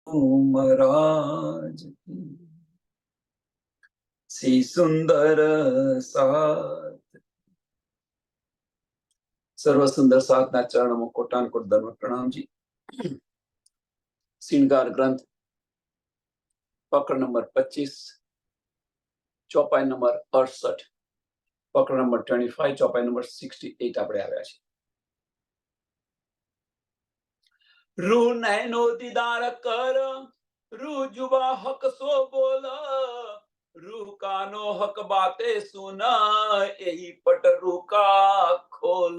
महाराज श्री सुंदर साथ सर्व सुंदर साथ ना चरण में कोटान कोट धर्म प्रणाम जी। श्रृंगार ग्रंथ पकड़ नंबर 25 चौपाई नंबर 68 पकड़ नंबर 25 चौपाई नंबर 68 આપણે આવ્યા છે। રૂ નૈનો દીદાર કર રૂ જુબા હક સો બોલ રૂ કાનો હક બાતે સુન એહી પટ રૂકા ખોલ।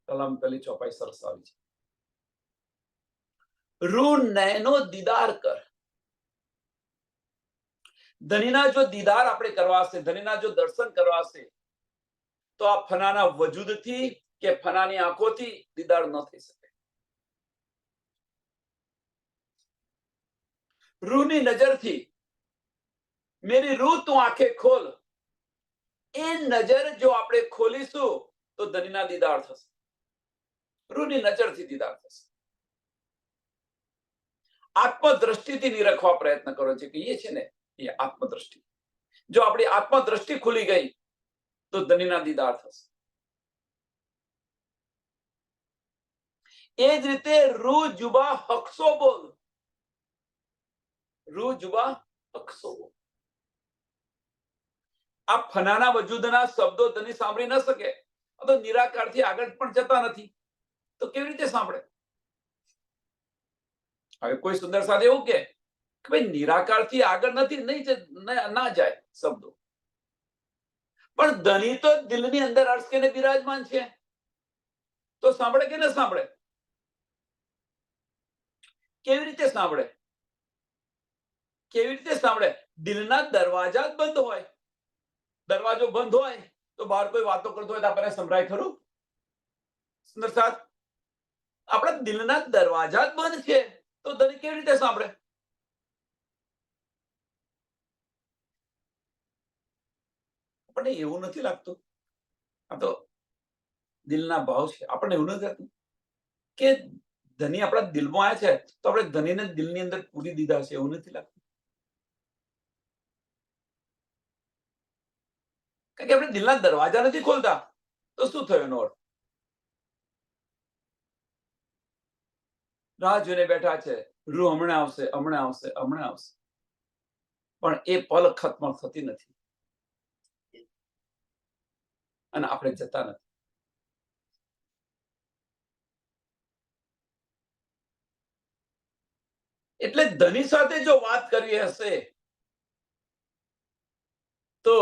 કલમ પેલી ચોપાઈ સરસ આવી છે। રૂ નૈનો દીદાર કર, ધનીના જો દીદાર આપણે કરવાશે, ધનીના જો દર્શન કરવાશે તો આ ફનાના વજૂદથી કે ફનાની આંખોથી દીદાર ન થઈ શકે। રૂની નજરથી મેરી રૂ તું આંખે ખોલ, એ નજર જો આપણે ખોલીશું તો ધનીના દીદાર થશે। રૂની નજરથી દીદાર થશે। આત્મદ્રષ્ટિથી નિરખવા પ્રયત્ન કરો છે કે એ છે ને એ આત્મદ્રષ્ટિ, જો આપણી આત્મદ્રષ્ટિ ખુલી ગઈ તો ધનીના દીદાર થશે। એ જ રીતે રૂ જુબા હકસો બોલ, રૂ જુબા હકસો બોલ। આ ફનાના વજૂદના શબ્દો ધની સાંભળી ન શકે તો નિરાકારથી આગળ પણ જતા નથી તો કેવી રીતે સાંભળે? હવે કોઈ સુંદર સાથે એવું કે ભાઈ નિરાકારથી આગળ નથી ના જાય શબ્દો, પણ ધની તો દિલની અંદર અર્શકેને બિરાજમાન છે તો સાંભળે કે ન સાંભળે? કેવી રીતે સાંભળે? કેવી રીતે સાંભળે? દિલના દરવાજા જ બંધ હોય, દરવાજો બંધ હોય તો બહાર કોઈ વાતો કરતો હોય તો આપણને સંભળાય ખરું? સુંદર સાથ, આપણા દિલના દરવાજા જ બંધ છે તો ધની કેવી રીતે સાંભળે? આપણને એવું નથી લાગતું? આ તો દિલના ભાવ છે। આપણને એવું નથી લાગતું કે ધની આપણા દિલમાં આવ્યા છે તો આપણે ધનીને દિલની અંદર પૂરી દીધા છે? એવું નથી લાગતું? કારણ કે આપણે દિલના દરવાજા નથી ખોલતા તો શું થયું એનો અર્થ? રાહ જોઈને બેઠા છે, રૂ હમણાં આવશે, હમણાં આવશે, હમણાં આવશે, પણ એ પલ ખત્મ થતી નથી અને આપણે જતા નથી। એટલે ધની સાથે જો વાત કરવી હશે તો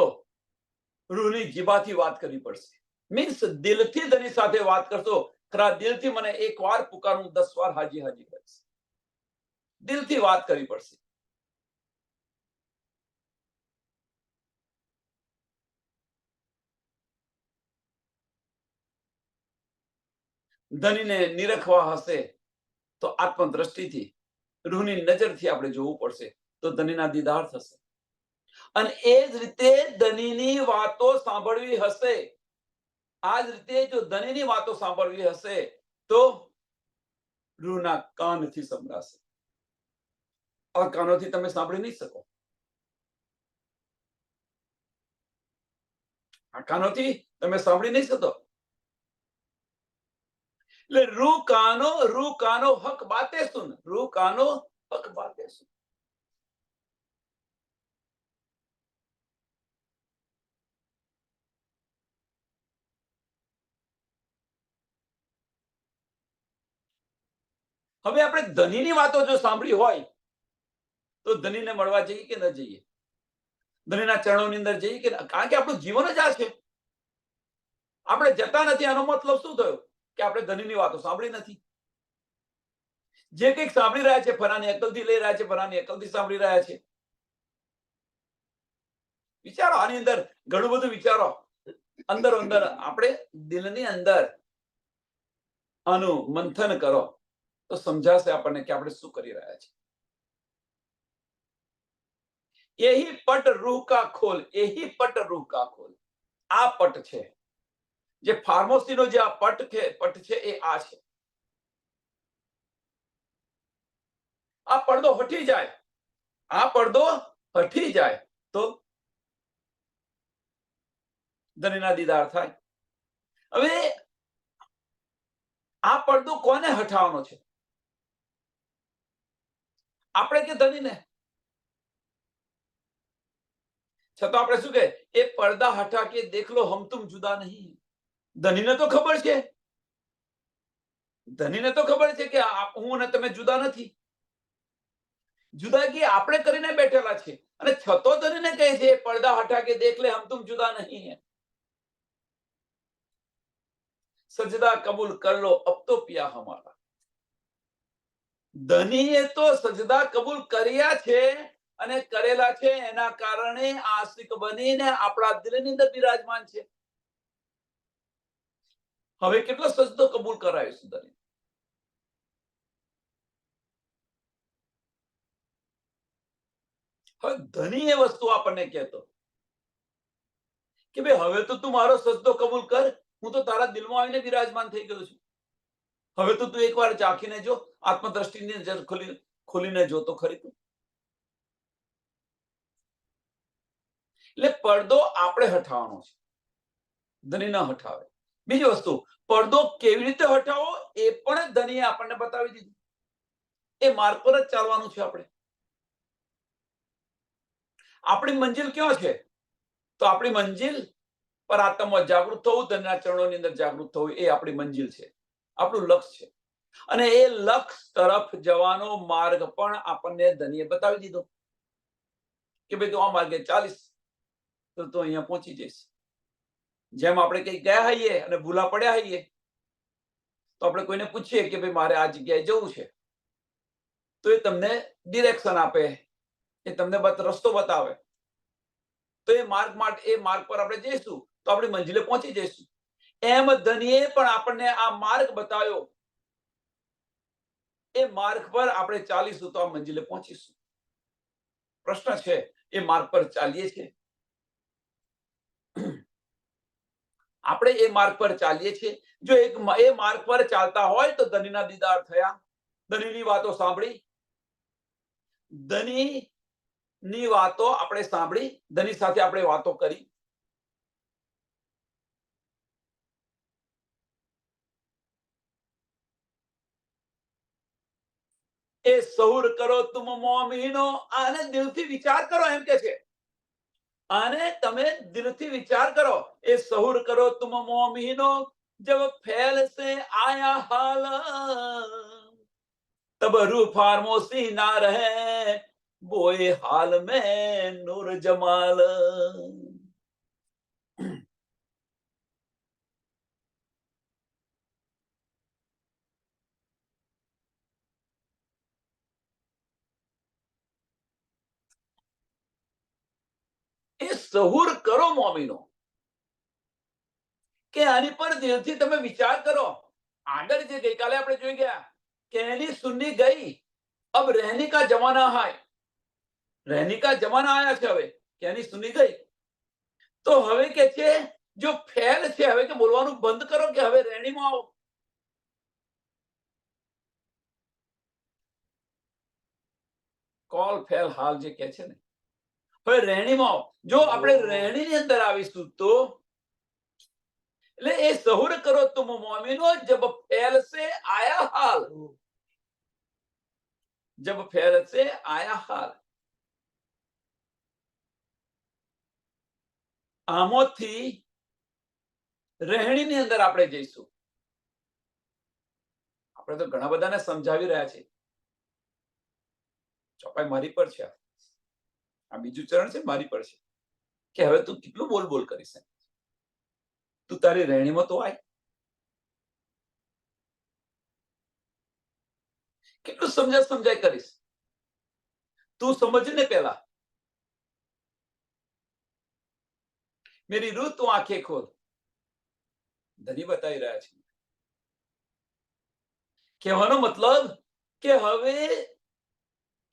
રૂહની જીભાથી વાત કરવી પડશે। મીન્સ દિલથી ધની સાથે વાત કરશો, ખરા દિલથી મને એક વાર પુકારું 10 વાર હાજી હાજી કરીશ, દિલથી વાત કરવી પડશે। ધનીને નિરખવા હશે તો આત્મદ્રષ્ટિથી રૂહની નજરથી આપણે જોવું પડશે તો ધનીના દીદાર થશે। અને એ જ રીતે ધનીની વાતો સાંભળવી હશે, આ જ રીતે જો ધનીની વાતો સાંભળવી હશે તો રૂહના કાનથી સંભળાશે। આ કાનોથી તમે સાંભળી નહીં શકો, આ કાનોથી તમે સાંભળી નહીં શકો। એટલે રૂ કાનો હક બાતે સુન, રૂ કાનો હક બાતે સુન। હવે આપણે ધનીની વાતો જો સાંભળી હોય તો ધનીને મળવા જઈએ કે ન જઈએ? ધનીના ચરણોની અંદર જઈએ કે? કારણ કે આપણું જીવન જ આ છે, આપણે જતા નથી। આનો મતલબ શું થયો? કે આપણે ધનીની વાતો સાંભળી નથી। જે કંઈક સાંભળી રહ્યા છે ફલાની અકલથી લઈ રહ્યા છે, ફલાની અકલથી સાંભળી રહ્યા છે। વિચારો, આની અંદર ઘણું બધું વિચારો, અંદરો અંદર આપણે દિલની અંદર આનું મંથન કરો તો સમજાશે આપણને કે આપણે શું કરી રહ્યા છીએ। यही पट रूह का खोल, यही पट रूह का खोल। आ पट छे जे फार्मसीनो जे आ पट छे ए आ छे। આ પડદો હટી જાય, આ પડદો હટી જાય તો ધણીના દીદાર થાય. હવે આ પડદો કોને હટાવવાનો છે? આપણે કે ધણીને? છતાં આપણે શું કહે, એ પડદા હટા કે દેખ લો હમ તુમ જુદા નહીં. ધણીને તો ખબર છે, ધણીને તો ખબર છે કે હું અને તમે જુદા નથી. જુદાગી આપણે કરીને બેઠેલા છે, અને છતો ધણીને કહે છે પડદા હટા કે દેખ લે હમ તુમ જુદા નહીં હે. સજદા કબૂલ કર લો અબ તો પિયા હમારા. ધણીએ તો સજદા કબૂલ કર્યા છે, અને કરેલા છે, એના કારણે આશિક બનીને આપણા દિલની અંદર બિરાજમાન છે. હવે કેટલો સજદો કબૂલ કરાવીશું ધણી? હવે ધણી એ વસ્તુ આપણને કહેતો કે ભાઈ હવે તો તું મારો સજદો કબૂલ કર, હું તો તારા દિલમાં આવીને બિરાજમાન થઈ ગયો છું. હવે તો તું એકવાર ચાખીને જો, આત્મદ્રષ્ટિની નજર ખોલીને જો તો ખરી તું. એટલે પડદો આપણે હટાવવાનો છે, ધણી ન હટાવે. બીજી વસ્તુ, પડદો કેવી રીતે હટાવો એ પણ ધણીએ આપણને બતાવી દીધું. એ માર્ગ પર જ ચાલવાનું છે આપણે. આપણી મંજિલ ક્યાં છે? તો આપણી મંજિલ પર આત્મા જાગૃત થવું, ધણીના ચરણોની અંદર જાગૃત થવું, એ આપણી મંજિલ છે, આપણું લક્ષ્ય છે. અને એ લક્ષ્ય તરફ જવાનો માર્ગ પણ આપણને ધણીએ બતાવી દીધો કે ભાઈ તું આ માર્ગે ચાલીશ તો તું અહીંયા પહોંચી જઈશ. જેમ આપણે કઈ ગયા હોઈએ અને ભૂલા પડ્યા હોઈએ તો આપણે કોઈને પૂછીએ કે ભાઈ મારે આ જગ્યાએ જવું છે, તો એ તમને ડિરેક્શન આપે, એ તમને રસ્તો બતાવે. તો એ માર્ગ પર આપણે જઈશું તો આપણી મંજિલે પહોંચી જઈશું. એમ ધણીએ પણ આપણને આ માર્ગ બતાવ્યો, એ માર્ગ પર આપણે ચાલીશું તો આ મંજિલે પહોંચીશું. પ્રશ્ન છે, એ માર્ગ પર ચાલીએ છીએ? આપણે એ માર્ગ પર ચાલીએ છીએ? જો એ માર્ગ પર ચાલતા હોય તો ધણીના દીદાર થયા, ધણીની વાતો સાંભળી, ધણીની વાતો આપણે સાંભળી, ધણી સાથે આપણે વાતો કરી. એ સહુર કરો તુમ મોમીનો, આને દિલથી વિચાર કરો એમ કે છે. આને તમે દિલથી વિચાર કરો. એ સહુર કરો તુમ મોમીનો, જબ ફેલ સે આયા હાલ, તબ રૂ फारमोसी ना રહે, બોએ હાલ में नूर जमाल. એ સહુર કરો મોમીનો, કે આની પર દિલથી તમે વિચાર કરો. આગળ જે ગઈકાલે આપણે જોઈ ગયા, कहनी सुननी गई, अब रहने का जमाना है. रहने का जमाना आया છે. હવે कहनी सुनी गई તો હવે કે છે જો ફેલ છે, હવે કે બોલવાનું બંધ કરો, કે હવે રહેણીમાં આવો. કોલ ફેલ હાલ જે કે છે ને, હવે રહેણીમાં આવો. જો આપણે રહેણીની અંદર આવીશું તો, એટલે એ સહુર કરો તુમ મોમીનો, જબ ફેલ સે આયા હાલ, જબ ફેલ સે આયા હાલ. આમોથી રહેણીની અંદર આપણે જઈશું. આપણે તો ઘણા બધાને સમજાવી રહ્યા છે, ચોપાઈ મારી પર છે. આ બીજું ચરણ છે, મારી પર છે, કે હવે તું કેટલું બોલ બોલ કરીશ, તું તારી રહેણીમાં તો આય. કેટલું સમજાય કરીશ, તું સમજ ને પેલા. મેરી રૂહ તું આંખે ખોલ, ધણી બતાવી રહ્યા છે. કહેવાનો મતલબ કે હવે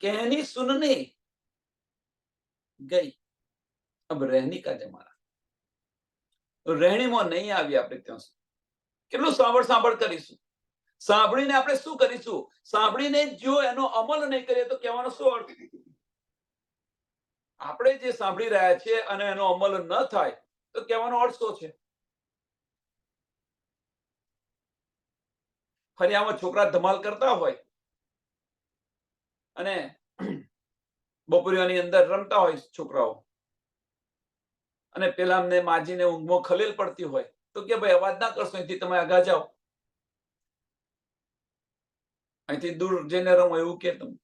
कहनी सुनने गई, अब रहने का जमाना. રહેણીમાં નહીં આવી આપણે ત્યાં સુધી. કેટલું સાંભળ કરીશું, સાંભળીને આપણે શું કરીશું? સાંભળીને જો એનો અમલ નહીં કરીએ તો કહેવાનો શું અર્થ? આપણે જે સાંભળી રહ્યા છીએ અને એનો અમલ ન થાય તો કહેવાનો અર્થ શું છે? ફરિયામાં છોકરા ધમાલ કરતા હોય અને બપોરિયાની અંદર રમતા હોય છોકરાઓ, અને પેલા અમને માજીને ઊંઘમાં ખલેલ પડતી હોય તો કે ભાઈ અવાજ ના કરશો, અહીંથી તમે આગા જાઓ, અહીંથી દૂર જઈને રમો, એવું કે તમે.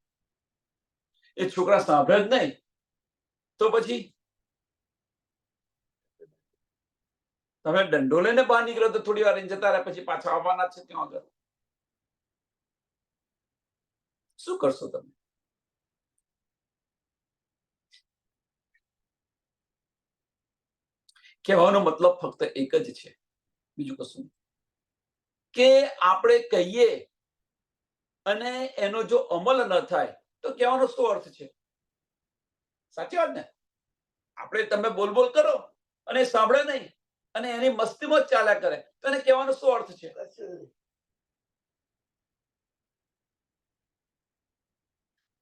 એ છોકરા સાંભળે જ નહીં તો પછી તમે દંડો લઈને બહાર નીકળો તો થોડી વાર જતા રહ્યા, પછી પાછા આવવાના છે ત્યાં આગળ. શું કરશો તમે? કહેવાનો મતલબ ફક્ત એક જ છે, બીજું કશું નહીં. કે આપણે કહીએ અને એનો જો અમલ ન થાય તો કહેવાનો શું અર્થ છે? સાચી વાત ને? આપણે તમે બોલ બોલ કરો અને સાંભળે નહીં અને એની મસ્તીમાં જ ચાલ્યા કરે તો એને કહેવાનો શું અર્થ છે?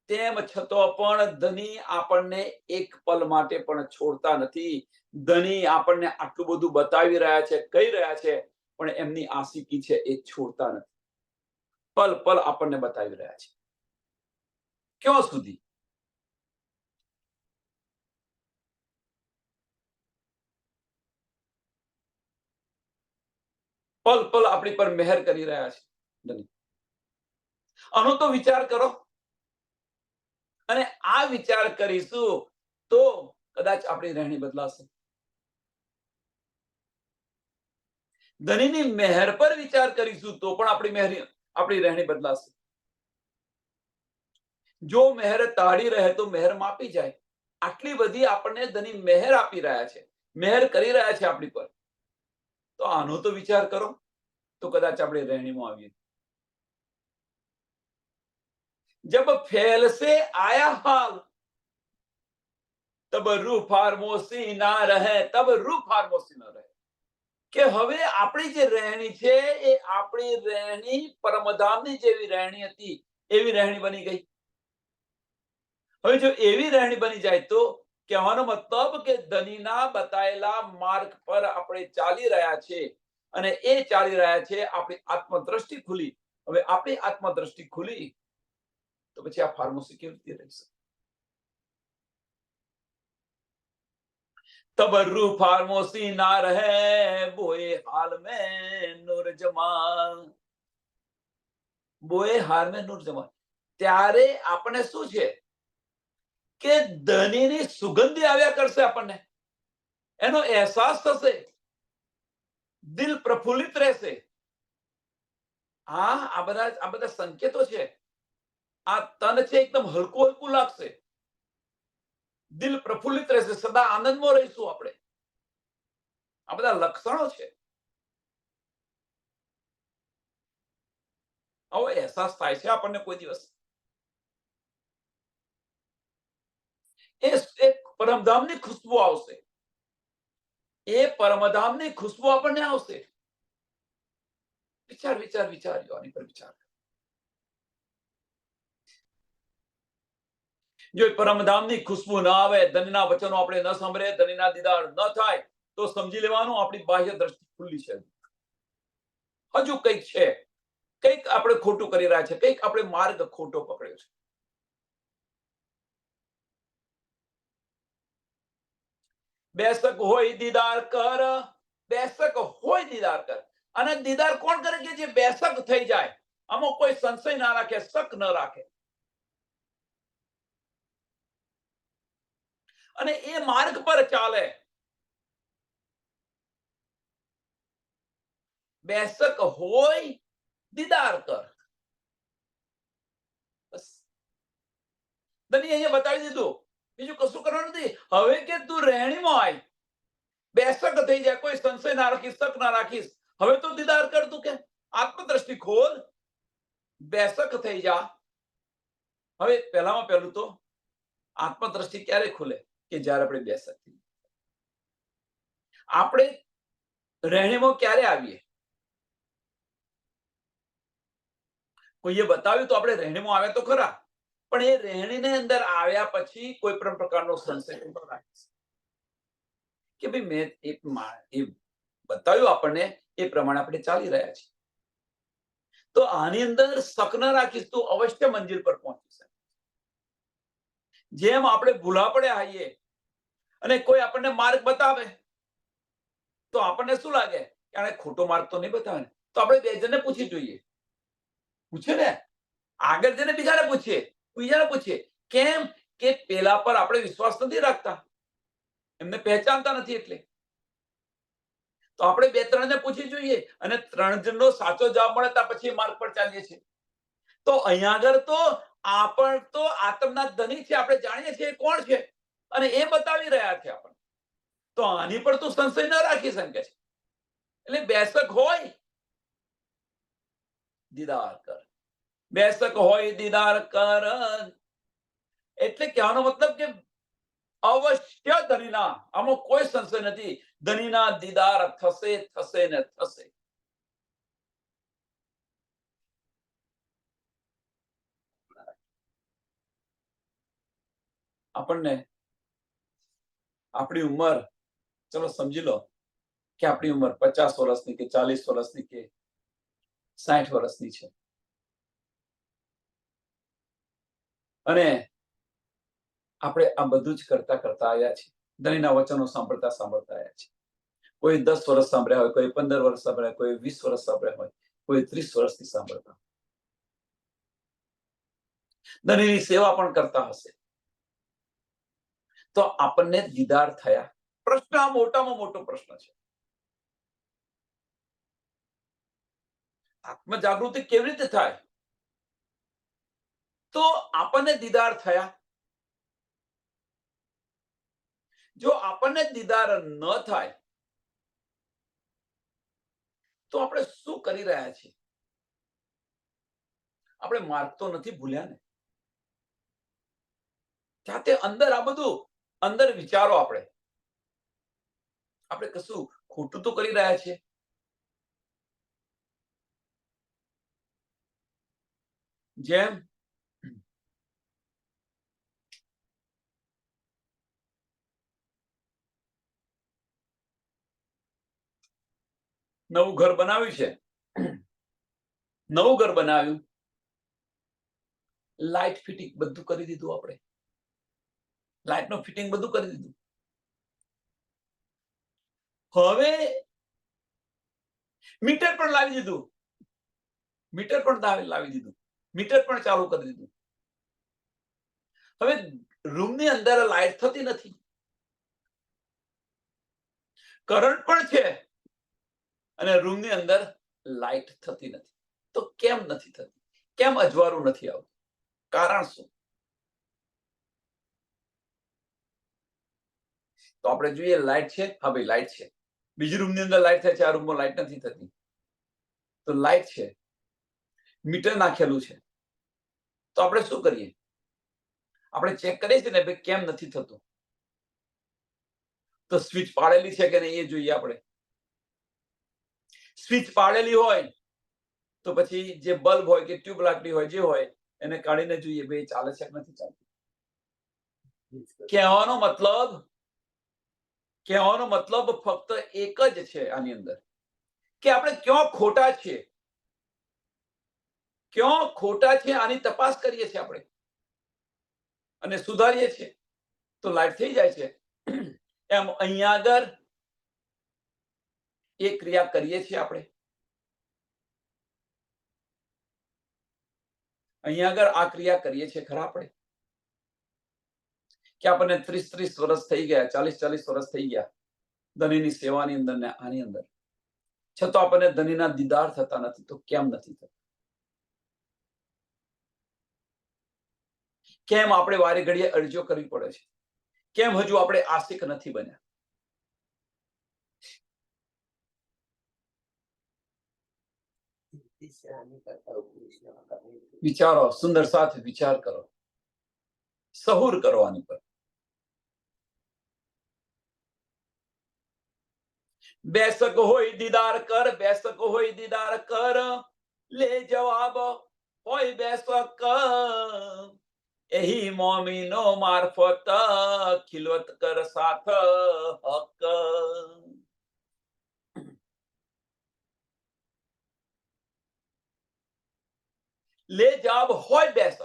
તેમ છતાં પણ ધની આપણને એક પલ માટે પણ છોડતા નથી. ધની આપણને આટલું બધું બતાવી રહ્યા છે, કહી રહ્યા છે, પણ એમની આશિકી છે એ છોડતા નથી. પલ પલ આપણને બતાવી રહ્યા છે. ક્યાં સુધી? પલ પલ આપણી પર મહેર કરી રહ્યા છે ધની. આનો તો વિચાર કરો. અને આ વિચાર કરીશું તો કદાચ આપણી રહેણી બદલાશે. ધનીની મહેર પર વિચાર કરીશું તો પણ આપણી રહેણી બદલાશે. જો મહેર તાળી રહે તો મહેર માપી જાય. આટલી બધી આપણને ધની મહેર આપી રહ્યા છે, મહેર કરી રહ્યા છે આપણી પર, તો આનો તો વિચાર કરો તો કદાચ આપણે રહેણીમાં આવીએ. जब फैल से आया हाल तब रूह फारमोसी ना રહે, तब रूह फारमोसी ना રહે. કે હવે આપણી જે રહેણી છે એ આપણી રહેણી પરમધામની જેવી રહેણી હતી એવી રહેણી બની ગઈ. હવે જો એવી રહેણી બની જાય તો કહેવાનો મતલબ કે ધનીના બતાયેલા માર્ગ પર આપણે ચાલી રહ્યા છે અને એ ચાલી રહ્યા છે. આપણી આત્મદ્રષ્ટિ ખુલી. હવે આપણી આત્મદ્રષ્ટિ ખુલી તો પછી આ ફાર્મસી કેવી રીતે રહી શકે? तब रूह फार्मोसी ना रहे, बोए हाल में नूर जमाल. બોએ હાલ में नूर जमाल. ત્યારે આપણે શું છે કે ધનીની સુગંધી આવ્યા કરશે, આપણને એનો અહેસાસ થશે, દિલ પ્રફુલ્લિત રહેશે. હા, આ બધા સંકેતો છે. આ તન છે એકદમ હલકું હલકું લાગશે, દિલ પ્રફુલ્લિત રહેશે, સદા આનંદમાં રહીશું આપણે. આ બધા લક્ષણો છે. આવો અહેસાસ થાય છે આપણને કોઈ દિવસ? એ એક પરમધામની ખુશ્બુ આવશે. એ પરમધામની ખુશ્બુ આપણને આવશે. વિચાર આની પર વિચાર. જો પરમધામની ખુશ્બુ ન આવે, ધનના વચનો આપણે ન સાંભળે, ધનના દીદાર ન થાય તો સમજી લેવાનું આપણી બાહ્ય દ્રષ્ટિ ખુલ્લી છે. હજુ કંઈક છે, કંઈક આપણે ખોટું કરી રહ્યા છે, કંઈક આપણે માર્ગ ખોટો પકડ્યો છે. બેશક હોય દીદાર કર, બેશક હોય દીદાર કર. અને દીદાર કોણ કરે? કે જે બેશક થઈ જાય, આમાં કોઈ સંશય ના રાખે, શક ન રાખે, અને એ માર્ગ પર ચાલે. બેશક હોય દીદાર કર. બસ ધની અહીંયા બતાવી દીધું, બીજું કશું કરવાનું નથી. હવે કે તું રહેણીમાં આય, બેશક થઈ જાય, કોઈ સંશય ના રાખીશ, શક ના રાખીશ. હવે તો દીદાર કર, તું કે આત્મદ્રષ્ટિ ખોલ, બેશક થઈ જા. હવે પહેલામાં પહેલું તો આત્મદ્રષ્ટિ ક્યારે ખુલે? કે જ્યારે આપણે બેશક થઈએ. આપણે રહેણીમાં ક્યારે આવીએ? કોઈએ બતાવ્યું તો આપણે રહેણીમાં આવ્યા તો ખરા, પણ એ રહેણીને અંદર આવ્યા પછી કોઈ પણ પ્રકારનો સંશય ન રાખે કે ભાઈ મેં એ બતાવ્યું આપણને, એ પ્રમાણે આપણે ચાલી રહ્યા છીએ. તો આની અંદર શક ન રાખીશ તો અવશ્ય મંજિલ પર પહોંચીશ. જેમ આપણે ભૂલા પડ્યા હોઈએ અને કોઈ આપણને માર્ગ બતાવે તો આપણને શું લાગે કે આને ખોટો માર્ગ તો નહીં બતાવે ને, તો આપણે બે જણને પૂછી જોઈએ. પૂછે ને, આગળ જઈને બીજાને પૂછીએ. કેમ કે પેલા પર આપણે વિશ્વાસ નથી રાખતા, એમને પહેચાનતા નથી. એટલે તો આપણે બે ત્રણને પૂછી જોઈએ અને 3 જણનો સાચો જવાબ મળે ત્યાર પછી માર્ગ પર ચાલીએ છીએ. તો અહીંયા આગળ તો આપણ તો આત્મના ધની છે, આપણે જાણીએ છીએ કોણ છે અને એ બતાવી રહ્યા છે આપણને. તો આની પર તું સંશય ન રાખી શકે છે. એટલે બેસક હોય દીદાર કર, બેસક હોય દીદાર કર. એટલે કહેવાનો મતલબ કે અવશ્ય ધનીના, આમાં કોઈ સંશય નથી, ધનીના દીદાર થશે થશે ને થશે. આપણને આપણી ઉંમર, ચલો સમજી લો કે આપણી ઉંમર 50 વર્ષની કે 40 વર્ષની કે 60 વર્ષની છે અને આપણે આ બધું જ કરતા કરતા આવ્યા છીએ. ધણીના વચનો સાંભળતા સાંભળતા આવ્યા છીએ. કોઈ 10 વર્ષ સાંભળ્યા હોય, કોઈ 15 વર્ષ સાંભળ્યા, કોઈ 20 વર્ષ સાંભળ્યા હોય, કોઈ 30 વર્ષથી સાંભળતા. ધણીની સેવા પણ કરતા હશે. તો આપણને દીદાર થયા. પ્રશ્ન આ મોટામાં મોટો પ્રશ્ન છે. આત્મ જાગૃતિ કેવી રીતે થાય? તો આપણને દીદાર થયા. જો આપણને દીદાર ન થાય તો આપણે શું કરી રહ્યા છીએ? આપણે માર્ગ તો નથી ભૂલ્યા ને? જાતે અંદર આ બધું અંદર વિચારો. આપણે કશું ખોટું તો કરી રહ્યા છીએ? જેમ નવું ઘર બનાવ્યું છે, નવું ઘર બનાવ્યું, લાઇટ ફિટિંગ બધું કરી દીધું. આપણે લાઇટ નું ફિટિંગ બધું કરી દીધું. હવે મીટર પણ લાવી દીધું, મીટર પણ લાવી દીધું, મીટર પણ ચાલુ કરી દીધું. હવે રૂમની અંદર લાઇટ થતી નથી, કરંટ પણ છે અને રૂમની અંદર લાઇટ થતી નથી. તો કેમ નથી થતી? કેમ અજવાળું નથી આવતું? કારણ શું? તો આપણે જોઈએ, લાઇટ છે. હા ભાઈ, લાઇટ છે. બીજી રૂમની અંદર લાઇટ થાય છે, આ રૂમમાં લાઇટ નથી થતી. તો લાઇટ છે, મીટર નાખેલું છે. તો આપણે શું કરીએ? આપણે ચેક કરીએ છીએ ને ભાઈ કેમ નથી થતું. તો સ્વિચ પાડેલી છે કે નહીં એ જોઈએ. આપણે સ્વિચ પાડેલી હોય તો પછી જે બલ્બ હોય કે ટ્યુબ લાગતી હોય, જે હોય એને કાઢીને જોઈએ ભાઈ ચાલે છે કે નથી ચાલતું. કહેવાનો મતલબ ફક્ત એક જ છે આની અંદર કે આપણે ક્યાં ખોટા છીએ, ક્યાં ખોટા છે આની તપાસ કરીએ છીએ આપણે અને સુધારીએ છીએ તો લાઈટ થઈ જાય છે. એમ અહીંયા આગળ એ ક્રિયા કરીએ છીએ આપણે. અહીંયા આગળ આ ક્રિયા કરીએ છીએ ખરા આપણે? કે આપણને 30 વર્ષ થઈ ગયા, 40 વર્ષ થઈ ગયા ધણીની સેવાની અંદર ને આની અંદર, છતાં આપણને ધણીના દીદાર થતા નથી. તો કેમ નથી થતા? કેમ આપણે વારે ઘડીએ અરજીઓ કરવી પડે છે? કેમ હજુ આપણે આશિક નથી બન્યા? વિચારો, સુંદર સાથે વિચાર કરો, સહુર કરો આની પર. બેસક હોય દીદાર કર, બેસક હોય દીદાર કર, લે જવાબ હોય બેસક એહી મોમીનો મારફત ખિલવત કર સાથ હક. લે જવાબ હોય બેસક,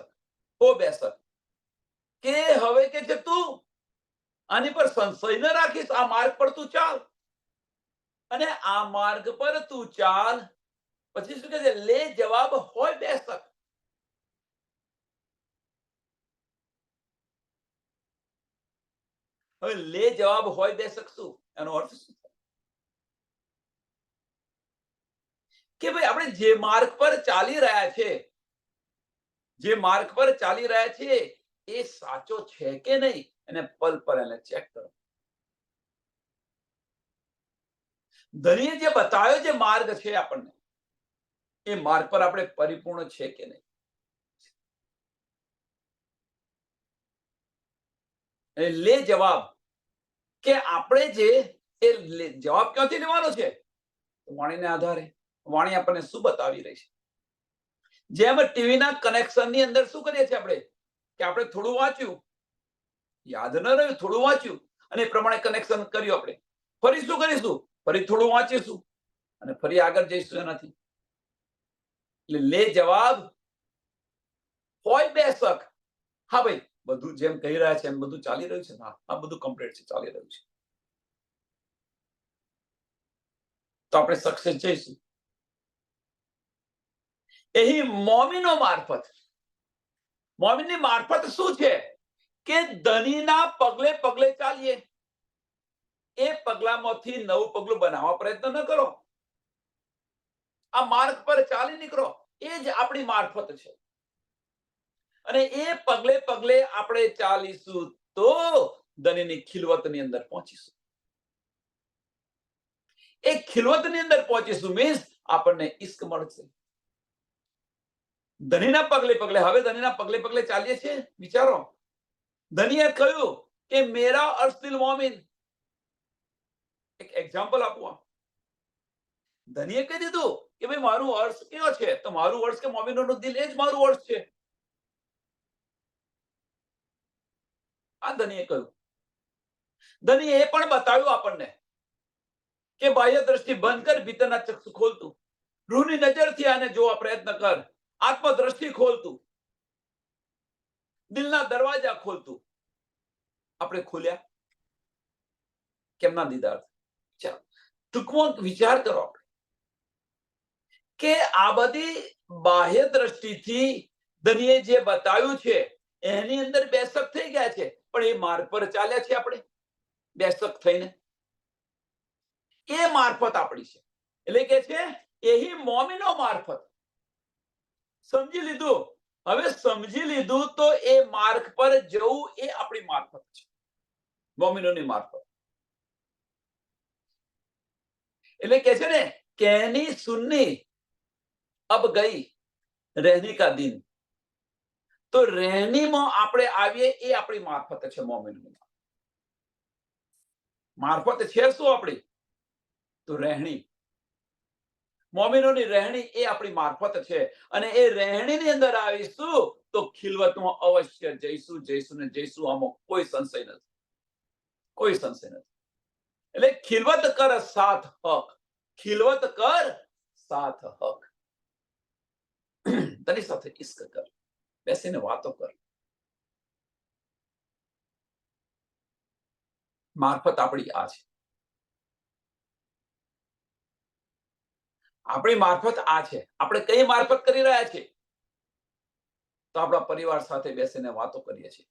હો બેસક કે હવે કે છે તું આની પર સંશય ન રાખીશ, આ માર્ગ પર તું ચાલ અને આ માર્ગ પર તું ચાલ. પછી શું કહે છે? લે જવાબ હોય બેસક. હવે લે જવાબ હોય બેસક શું એનો અર્થ શું? કે ભાઈ આપણે જે માર્ગ પર ચાલી રહ્યા છે, જે માર્ગ પર ચાલી રહ્યા છે એ સાચો છે કે નહીં એને પલ પર એને ચેક કરો. ધણીએ જે બતાવ્યો જે માર્ગ છે આપણને, એ માર્ગ પર આપણે પરિપૂર્ણ છે કે નહીં. લે જવાબ કે આપણે જે એ જવાબ ક્યાંથી લેવાનો છે? વાણીને આધારે. વાણી આપણને શું બતાવી રહી છે? જેમ ટીવીના કનેક્શનની અંદર શું કરીએ છીએ આપણે કે આપણે થોડું વાંચ્યું, યાદ ન રહ્યું, થોડું વાંચ્યું અને એ પ્રમાણે કનેક્શન કર્યું. આપણે ફરી શું કરીશું? ફરી થોડું વાંચીશું અને ફરી આગળ જઈશું. એનાથી એટલે લે જવાબ હોય બેસક. હા ભાઈ, બધું જેમ કહી રહ્યા છે એમ બધું ચાલી રહ્યું છે. હા, આ બધું કમ્પ્લીટ છે, ચાલી રહ્યું છે. તો આપણે સક્સેસ જઈશું. એહી મોમીનો મારફત. મોમીનની મારફત શું છે? કે ધનીના પગલે પગલે ચાલીએ. એ પગલામાંથી નવું પગલું બનાવવા પ્રયત્ન ન કરો. આ માર્ગ પર ચાલી નીકળો. એ જ આપણી મારફત છે. અને એ પગલે પગલે આપણે ચાલીશું તો ધનીની ખિલવતની અંદર પહોંચીશું. એ ખિલવતની અંદર પહોંચીશું મીન્સ આપણને ઈશ્ક મળશે. ધનીના પગલે પગલે. હવે ધનીના પગલે પગલે ચાલીએ છીએ. વિચારો, ધનીએ કહ્યું કે મેરા અર્શ દિલ મોમિન. એક એક્ઝામ્પલ આપું. ધનીએ કહી દીધું કે ભાઈ મારું અર્શ કયો છે? તો મારું અર્શ કે મોમિનોનો દિલ, એ જ મારું અર્શ છે. આ ધનીએ કહ્યું. ધનીએ એ પણ બતાવ્યું આપણને કે બાહ્ય દ્રષ્ટિ બંધ કર, ભીતરના ચક્ષુ ખોલતું. રૂહની નજરથી આને જોવા પ્રયત્ન કર. આત્મદ્રષ્ટિ ખોલતું, દિલના દરવાજા ખોલતું. આપણે ખોલ્યા કેમના દીદાર? ચાલો ટૂંકમાં વિચાર કરો કે આ બધી બાહ્ય દ્રષ્ટિથી ધનીએ જે બતાવ્યું છે એની અંદર બેસક થઈ ગયા છે, પણ એ માર્ગ પર ચાલ્યા છે આપણે બેસક થઈને. એ મારફત આપણી છે. એટલે કે છે એહી મોમીનો મારફત. સમજી લીધું? હવે સમજી લીધું તો એ માર્ગ પર જવું એ આપણી મારફત છે, મોમીનોની મારફત. એટલે કે છે ને કહેની સુન્ની અબ ગઈ રહેની કા દિન. તો રહેણીમાં આપણે આવીએ એ આપણી મારફત છે. મોમીનોની મારફત છે શું આપણી? તો રહેણી. મોમીનોની રહેણી એ આપણી મારફત છે. અને એ રહેણીની અંદર આવીશું તો ખિલવતમાં અવશ્ય જઈશું, જઈશું ને જઈશું. આમાં કોઈ સંશય નથી, કોઈ સંશય નથી. એટલે ખિલવત કર સાથ હક. ખિલવત કર સાથ હક. તેની સાથે ઈશ્ક કર, બેસીને વાતો કર. મારફત આપણી આ છે. આપણી મારફત આ છે. આપણે કઈ મારફત કરી રહ્યા છીએ? તો આપણા પરિવાર સાથે બેસીને વાતો કરીએ છીએ.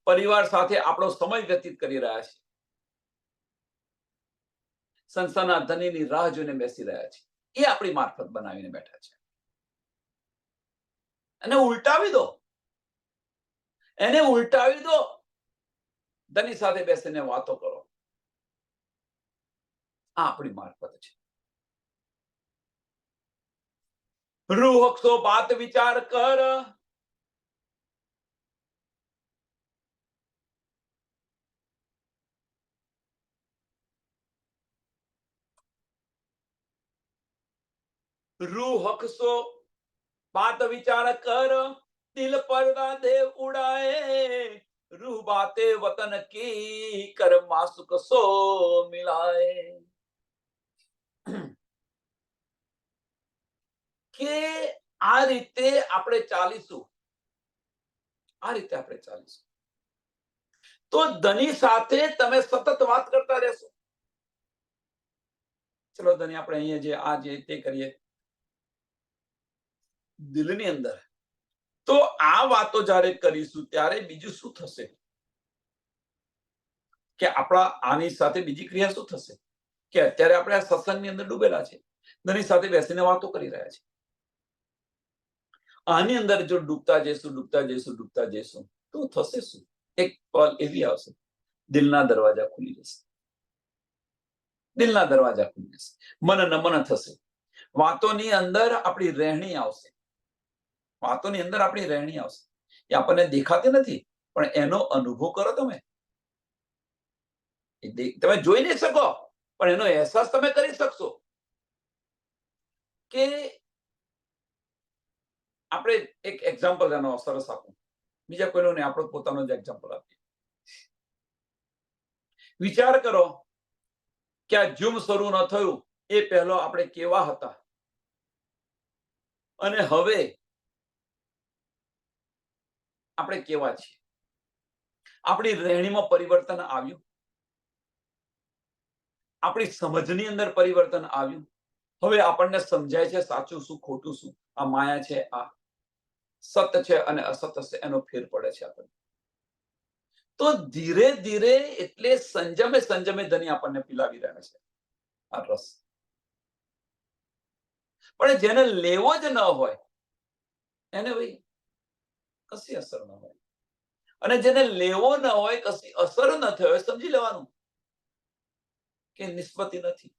પરિવાર સાથે આપણો સમય વ્યતીત કરી રહ્યા છીએ. સંસ્થાના ધનીની રાહ જોઈને બેસી રહ્યા છીએ. એ આપણી મારફત બનાવીને બેઠા છે. એને ઉલટાવી દો, એને ઉલટાવી દો. ધની સાથે બેસીને વાતો કરો. આ આપણી મારફત છે. રૂહ હકસો બાત વિચાર કર. રૂહ હકસો बात विचार कर दिल पर्दा दे उड़ाए, रूह बाते वतन की कर मासुक सो मिलाए. કે આ રીતે આપણે ચાલીશું, આ રીતે આપણે ચાલીશું તો ધની સાથે તમે સતત વાત કરતા રહેશો. ચલો ધની, આપણે અહીંયા જે આ જે તે કરીએ દિલની અંદર, તો આ વાતો જ્યારે કરીશું ત્યારે બીજું શું થશે કે આપણા આની સાથે બીજી ક્રિયા શું થશે કે અત્યારે આપણે આ સત્સંગની અંદર ડૂબેલા છે, ધની સાથે બેસીને વાતો કરી રહ્યા છે. આની અંદર જો ડૂબતા જઈશું તો થશે શું? એક પલ એવી આવશે, દિલના દરવાજા ખુલી જશે. દિલના દરવાજા ખુલી જશે, મન નમન થશે, વાતોની અંદર આપણી રહેણી આવશે. વાતોની અંદર આપણી રહેણી આવશે. એ આપણને દેખાતી નથી, પણ એનો અનુભવ કરો તમે. તમે જોઈ નહીં શકો, પણ એનો અહેસાસ તમે કરી શકશો. કે આપણે એક એક્ઝામ્પલ એનો સરસ આપું, બીજા કોઈનો નહીં, આપણો પોતાનો જ એક્ઝામ્પલ આપીએ. વિચાર કરો કે આ ઝૂમ શરૂ ન થયું એ પહેલો આપણે કેવા હતા, અને હવે આપણે કેવા છીએ. આપણી રહેણીમાં પરિવર્તન આવ્યું, આપણી સમજની અંદર પરિવર્તન આવ્યું. હવે આપણને સમજાય છે સાચું શું ખોટું શું, આ માયા છે, આ સત્ય છે અને અસત્ય છે, એનો ફેર પડે છે આપણને. તો ધીરે ધીરે એટલે સંજમે ધની આપણને પીલાવી રહ્યા છે આ રસ. પણ જેને લેવો જ ન હોય એને ભાઈ કશી અસર ન હોય, અને જેને લેવો ન હોય, કશી અસર ન થયો, સમજી લેવાનું કે નિષ્પત્તિ નથી.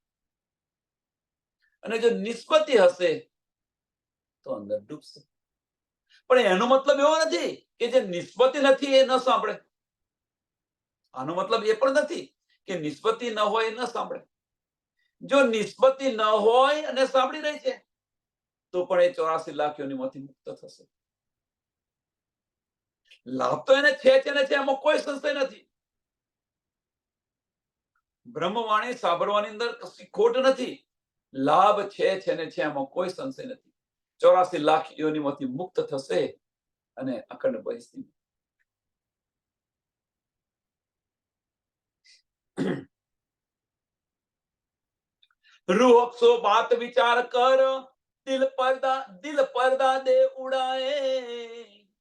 અને જો નિષ્પત્તિ હશે તો અંદર ડૂબશે. પણ એનો મતલબ એવો નથી કે જે નિષ્પત્તિ નથી એ ન સાંભળે. આનો મતલબ એ પણ નથી કે નિષ્પત્તિ ન હોય એ ન સાંભળે. જો નિષ્પત્તિ ન હોય અને સાંભળી રહી છે તો પણ એ 84 લાખ યોનિમાંથી મુક્ત થશે. લાભ તો એને છે ને છે, એમાં કોઈ સંશય નથી. બ્રહ્મવાણી સાંભળવાની અંદર કશી ખોટ નથી. લાભ છે ને છે, એમાં કોઈ સંશય નથી. 84 લાખ યોનિમાંથી મુક્ત થશે અને અખંડ બહિસ્તી. रूह अक्सो बात विचार कर दिल पर्दा दे उड़ाए,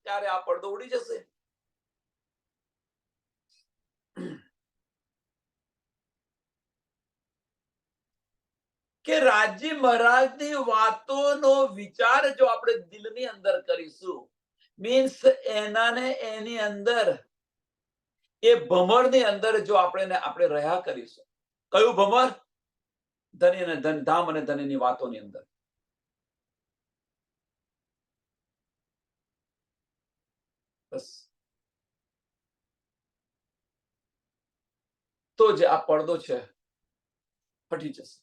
ત્યારે આ પડદો ઉડી જશે. કે રાજી મહારાજની વાતોનો વિચાર જો આપણે દિલની અંદર કરીશું, મીન્સ એની અંદર એ ભમરની અંદર જો આપણે રહ્યા કરીશું. કયું ભમર? ધની અને ધામ અને ધનીની વાતોની અંદર. બસ તો જે આ પડદો છે ફટી જશે.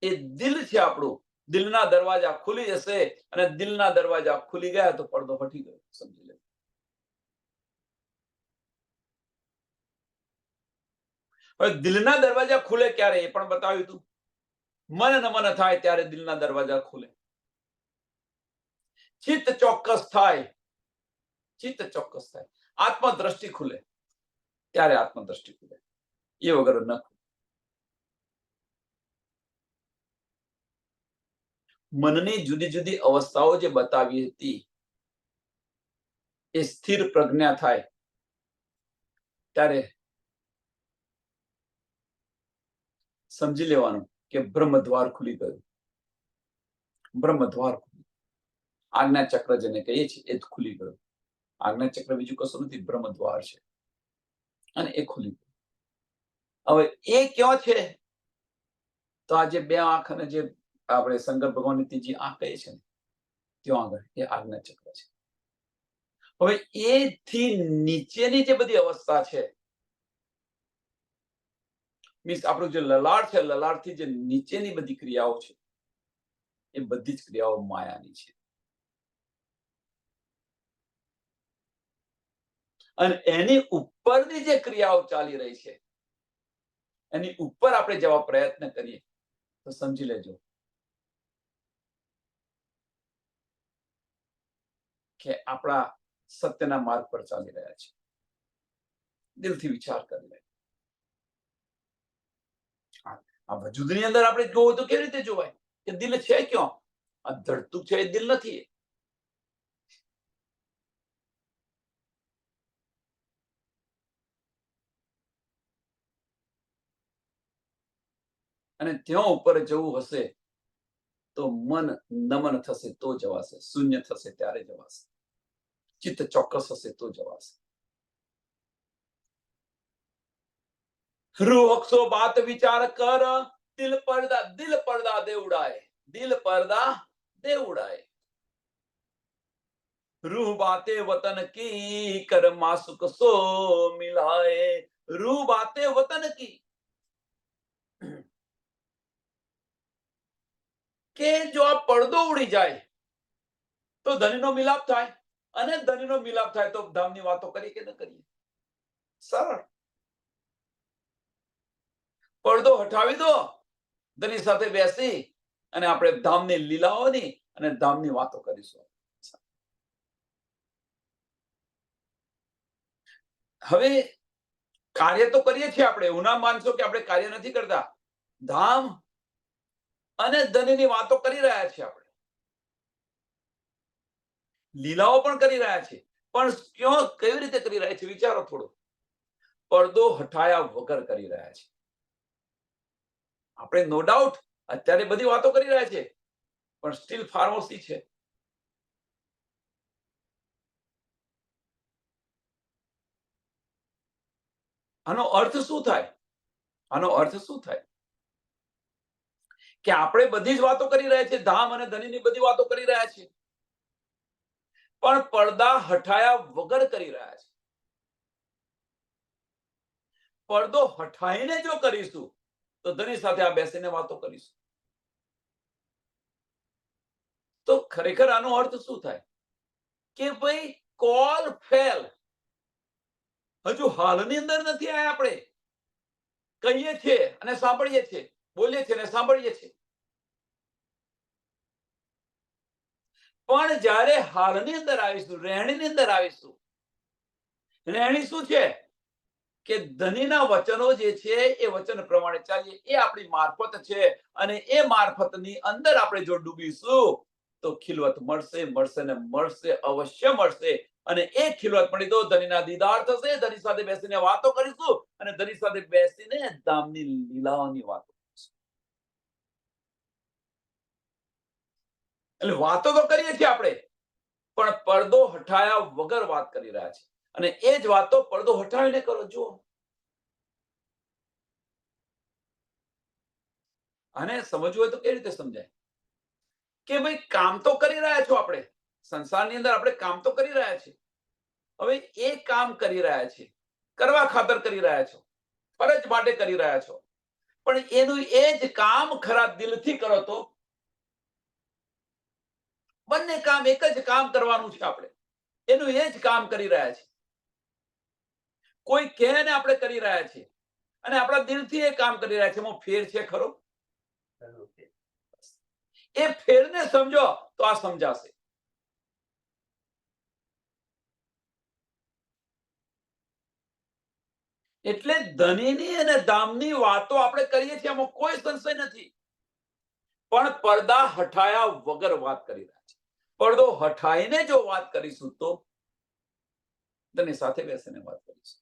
એ દિલ છે આપણું, દિલના દરવાજા ખુલી જશે, અને દિલના દરવાજા ખુલી ગયા તો પડદો ફટી ગયો, સમજી લે. હવે દિલના દરવાજા ખુલે ક્યારે એ પણ બતાવ્યું હતું. મન નમન થાય ત્યારે દિલના દરવાજા ખુલે. ચિત્ત ચોક્કસ થાય, આત્મદ્રષ્ટિ ખુલે ત્યારે આત્મદ્રષ્ટિ ખુલે, એ વગર ન ખુલે. મનની જુદી જુદી અવસ્થાઓ જે બતાવી હતી એ સ્થિર પ્રજ્ઞા થાય ત્યારે સમજી લેવાનું કે બ્રહ્મદ્વાર ખુલી ગયું. બ્રહ્મદ્વાર આજ્ઞા ચક્ર જેને કહીએ છીએ એ જ ખુલી ગયું. આજ્ઞા ચક્ર બીજું કશું નથી, બ્રહ્મદ્વાર છે, અને એ ખુલી ગયું. હવે એ ક્યાં છે? તો આ જે બે આંખ અને જે આપણે શંકર ભગવાનની ત્રીજી આંખ કહીએ છીએ ત્યાં આગળ એ આજ્ઞા ચક્ર છે. હવે એથી નીચેની જે બધી અવસ્થા છે, મીન્સ આપણું જે લલાટ છે, લલાટથી જે નીચેની બધી ક્રિયાઓ છે, એ બધી જ ક્રિયાઓ માયાની છે. અને એની ઉપરની જે ક્રિયાઓ ચાલી રહી છે એની ઉપર આપણે જવા પ્રયત્ન કરીએ તો સમજી લેજો કે આપણા સત્યના માર્ગ પર ચાલી રહ્યા છે. દિલથી વિચાર કરી લે. આ વજૂદની અંદર આપણે જોવું તો કેવી રીતે જોવાય કે દિલ છે ક્યાં? આ ધડતું છે એ દિલ નથી. અને ત્યાં ઉપર જવું હશે તો મન નમન થશે તો જવાશે, શૂન્ય થશે ત્યારે જવાશે, ચિત્ત ચોક્કસ હશે તો જવાશે. રૂહ અક્ષો બાત વિચાર કર, દિલ પડદા દે ઉડાય, દિલ પડદા દે ઉડાય. रूह बातें वतन की कर मासुक सो मिलाए, रूह बातें वतन की કે જો આ પડદો ઉડી જાય તો ધણીનો મિલાપ થાય, અને ધણીનો મિલાપ થાય તો ધામની વાતો કરીએ કે ન કરીએ? સરળ. પડદો હટાવી દો, ધણી સાથે બેસી અને આપણે ધામની લીલાઓની અને ધામની વાતો કરીશું. હવે કાર્ય તો કરીએ છીએ આપણે, એવું ના માનશો કે આપણે કાર્ય નથી કરતા. ધામ અને ધનની વાતો કરી રહ્યા છીએ આપણે, લીલાઓ પણ કરી રહ્યા છીએ, પણ ક્યાં કેવી રીતે કરી રહ્યા છે વિચારો થોડો. પડદો હટાયા વગર કરી રહ્યા છે. આપણે નો ડાઉટ અત્યારે બધી વાતો કરી રહ્યા છે, પણ સ્ટીલ ફાર્મસી છે. આનો અર્થ શું થાય? આનો અર્થ શું થાય કે આપણે બધી જ વાતો કરી રહ્યા છીએ, ધામ અને ધનીની બધી વાતો કરી રહ્યા છીએ, પણ પડદા હટાયા વગર કરી રહ્યા છે. પડદો હટાઈને જો કરીશું તો ધની સાથે આ બેસીને વાતો કરીશું. તો ખરેખર આનો અર્થ શું થાય કે ભાઈ કોલ ફેલ હજુ હાલની અંદર નથી આયા. આપણે કહીએ છીએ અને સાંભળીએ છીએ, બોલીએ છીએ અને સાંભળીએ છીએ, પણ જ્યારે હાલની અંદર આવીશું, રહેણીની અંદર આવીશું, રહેણી શું છે કે ધનીના વચનો જે છે એ વચન પ્રમાણે ચાલીએ, એ આપણી મારફત છે, અને એ મારફતની અંદર આપણે જો ડૂબીશું તો ખિલવત મળશે, મળશે ને મળશે, અવશ્ય મળશે. અને એ ખિલવત મળી તો ધનીના દીદાર થશે, ધની સાથે બેસીને વાતો કરીશું, અને ધની સાથે બેસીને ધામની લીલાઓની વાતો કરીશું. એટલે વાતો તો કરીએ છીએ આપણે, પણ પડદો હટાયા વગર વાત કરી રહ્યા છે. અને એ જ વાતો પડદો હટાવીને કરો. જુઓ, આને સમજવું હોય તો કેવી રીતે સમજાય કે ભાઈ કામ તો કરી રહ્યા છો આપણે, સંસારની અંદર આપણે કામ તો કરી રહ્યા છીએ. હવે એ કામ કરી રહ્યા છે, કરવા ખાતર કરી રહ્યા છો, ફરજ માટે કરી રહ્યા છો, પણ એનું એ જ કામ ખરા દિલથી કરો તો બંને કામ એક જ કામ કરવાનું છે. આપણે એનું એ જ કામ કરી રહ્યા છે. કોઈ કહે ને આપણે કરી રહ્યા છીએ, અને આપણા દિલથી એ કામ કરી રહ્યા છે. એમાં ફેર છે ખરો? એ ફેરને સમજો તો આ સમજાશે. એટલે ધનીની અને ધામની વાતો આપણે કરીએ છીએ, એમાં કોઈ સંશય નથી, પણ પડદા હટાયા વગર વાત કરી રહ્યા છે. પડદો હટાઈને જો વાત કરીશું તો ધની સાથે બેસીને વાત કરીશું.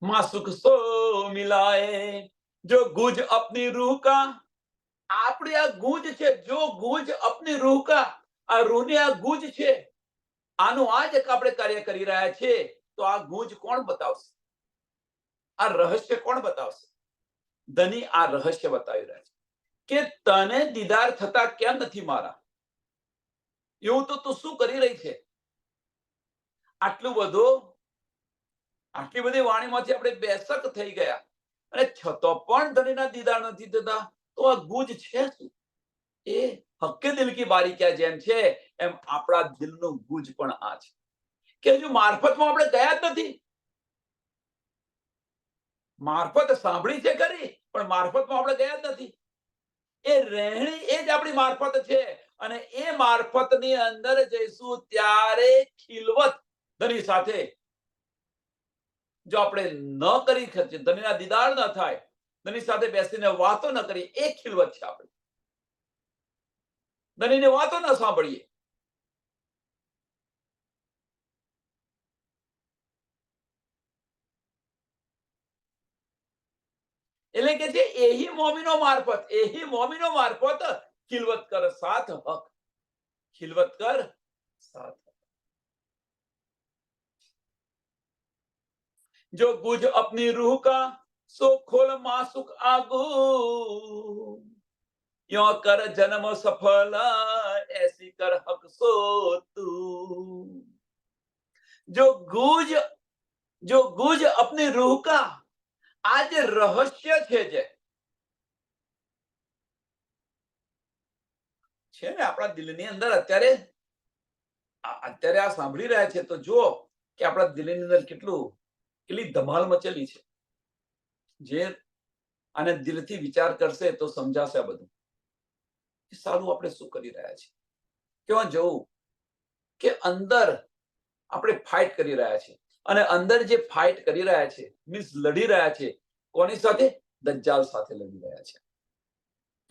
मासुक सो मिलाए जो गुज अपनी रूह का, આપણી આ ગુજ છે, જો ગુજ अपनी रूह का, આ રૂહની આ ગુજ છે, આનું આ જ આપણે કાર્ય કરી રહ્યા છે, તો આ ગુજ કોણ બતાવશે? આ રહસ્ય કોણ બતાવશે? ધની આ રહસ્ય બતાવી રહ્યા છે કે તને દીદાર થતા કેમ નથી મારા? એવું તો તું શું કરી રહી છે? આટલું બધું, આટલી બધી વાણીમાંથી આપણે બેસક થઈ ગયા, અને છતો પણ ધણીના દીદાર નથી થતા, તો આ ગુજ છે શું? એ હક્કે દિલ કી બારીકિયા જેમ છે એમ આપણા દિલનું ગુજ પણ આ છે કે હજુ મારફતમાં આપણે ગયા જ નથી. મારફત સાંભળી છે ખરી, પણ મારફતમાં આપણે ગયા જ નથી. એ રહેણી એ જ આપણી મારફત છે, અને એ મારફતની અંદર જઈશું ત્યારે ખિલવત ધની સાથે જો આપણે ન કરી શકીએ, ધનીના દીદાર ન થાય, ધની સાથે બેસીને વાતો ન કરી, એ ખિલવત છે આપણે. ધનીની વાતો ન સાંભળીએ, એટલે કે છે એહી મોમીનો મારફત, એહી મોમીનો મારફત ખિલવત કર સાથ હક, ખિલવત કર સાથ. जो गुज अपनी रूह का सो खोल मासुक आगू, यो कर जन्म सफल ऐसी कर हक सो तू. जो गुज अपनी रूह का, આ જે રહસ્ય છે ને આપણા દિલની અંદર અત્યારે આ સાંભળી રહ્યા છે તો જુઓ કે આપણા દિલની અંદર કેટલી ધમાલ મચેલી છે. જે આને દિલથી વિચાર કરશે તો સમજાશે આ બધું કે સારું આપણે શું કરી રહ્યા છીએ. કેવા જવું કે અંદર આપણે ફાઇટ કરી રહ્યા છે, અને અંદર જે ફાઇટ કરી રહ્યા છે મીન્સ લડી રહ્યા છે, કોની સાથે? દજ્જાલ સાથે લડી રહ્યા છે.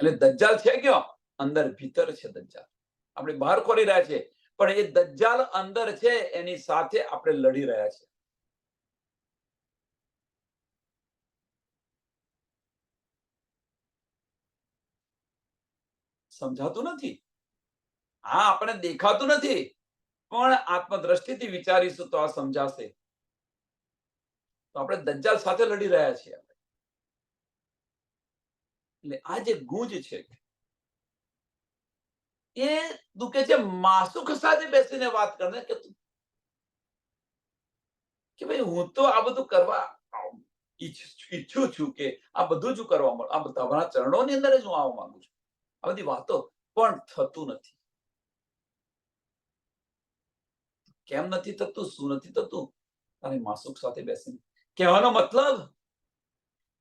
એટલે દજ્જાલ છે ક્યાં? અંદર ભીતર છે દજ્જાલ. આપણે બહાર ખોરી રહ્યા છે, પણ એ દજ્જાલ અંદર છે, એની સાથે આપણે લડી રહ્યા છે. સમજાતું નથી, હા આપણે દેખાતું નથી, પણ આત્મદ્રષ્ટિથી વિચારીશું તો આ સમજાશે. તો આપણે દજ્જાલ સાથે લડી રહ્યા છીએ. એટલે આ જે ગુંજ છે એ દુખે છે માસુક સાથે બેસીને વાત કરને કે ભાઈ હું તો આ બધું કરવા ઈચ્છું છું, કે આ બધું જ કરવા મળે, આ તમારા ચરણોની અંદર જ હું આવવા માંગુ છું. આ બધી વાતો પણ થતું નથી. કેમ નથી થતું? શું નથી થતું? અને માસુક સાથે બેસીને કહેવાનો મતલબ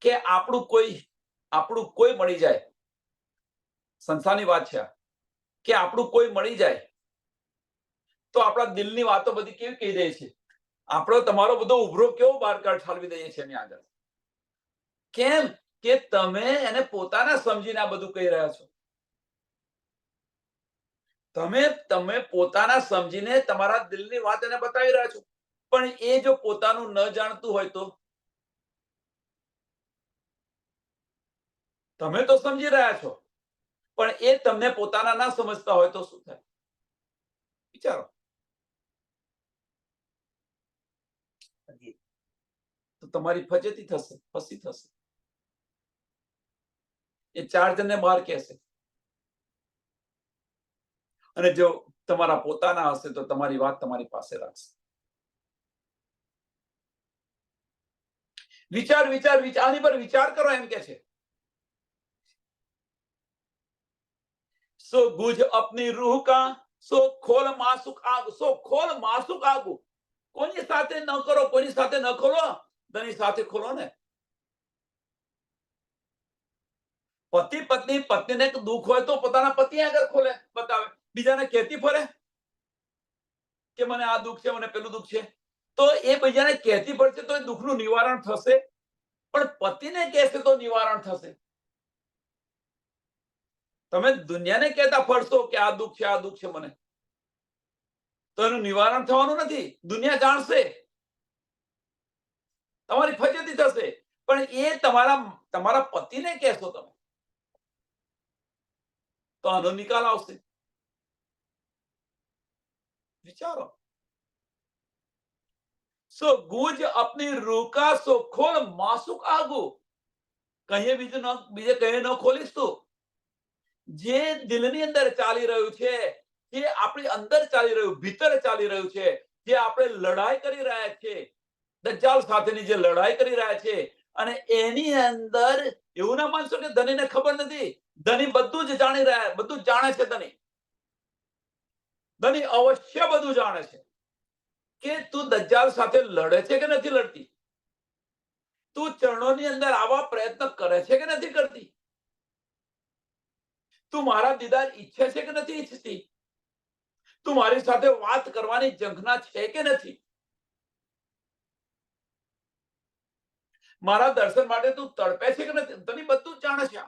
કે આપણું કોઈ મળી જાય, સંસારની વાત છે કે આપણું કોઈ મળી જાય તો આપણા દિલની વાતો બધી કેવી કહી દે છે. આપણો તમારો બધો ઉભરો કેવો બહાર ઠાલવી દઈએ છીએ એની આગળ. કેમ કે તમે એને પોતાના સમજીને આ બધું કહી રહ્યા છો. તમે પોતાના સમજીને તમારા દિલની વાત એને બતાવી રહ્યા છો, પણ એ જો પોતાનું ન જાણતું હોય તો? તમે તો સમજી રહ્યા છો, પણ એ તમને પોતાના ના સમજતા હોય તો શું થાય? વિચારો. તો તમારી ફજેતી થશે, ફસી થશે. એ 4 જણને બહાર કહેશે, અને જો તમારા પોતાના હશે તો તમારી વાત તમારી પાસે રાખશે. વિચાર આની પર વિચાર કરો એમ કે છે. સો ગુજ અપની રૂહ કા સો ખોલ માસુક આગુ, સો ખોલ માસુક આગુ. કોની સાથે ન કરો, કોની સાથે ન ખોલો, તેની સાથે ખોલો ને. પતિ પત્નીને દુઃખ હોય તો પોતાના પતિ આગળ ખોલે, બતાવે. બીજાને કહેતી ફરે કે મને આ દુઃખ છે, મને પેલું દુઃખ છે, તો એ બીજાને કહેતી પડશે તો એ દુઃખનું નિવારણ થશે, પણ પતિને કહેશે તો નિવારણ થશે. તમે દુનિયાને કહેતા ફરશો કે આ દુઃખ છે, આ દુઃખ છે મને, તો એનું નિવારણ થવાનું નથી. દુનિયા જાણશે, તમારી ફજેતી થશે, પણ એ તમારા પતિને કહેશો તમે તો આનો નિકાલ આવશે. વિચારો. સો ગુજ અપની રૂહ કા સો ખોલ માસુક આગુ. બીજે કહે ન ખોલીશ તું. જે દિલની અંદર ચાલી રહ્યું છે, જે આપણી અંદર ચાલી રહ્યું, ભીતર ચાલી રહ્યું છે, જે આપણે લડાઈ કરી રહ્યા છે, દજ્જાલ સાથેની જે લડાઈ કરી રહ્યા છે, અને એની અંદર એવું ના માનશો કે ધનીને ખબર નથી. ધની બધું જ જાણી રહ્યા, બધું જ જાણે છે. ધની અવશ્ય બધું જાણે છે કે તું દજ્જાલ સાથે લડે છે કે નથી લડતી, તું ચરણોની અંદર આવા પ્રયત્ન કરે છે કે નથી કરતી, તું મારા દીદાર ઈચ્છે છે કે નથી ઈચ્છતી, તું મારી સાથે વાત કરવાની ઝંખના છે કે નથી, મારા દર્શન માટે તું તડપે છે કે નથી. તને બધું જ જાણે છે.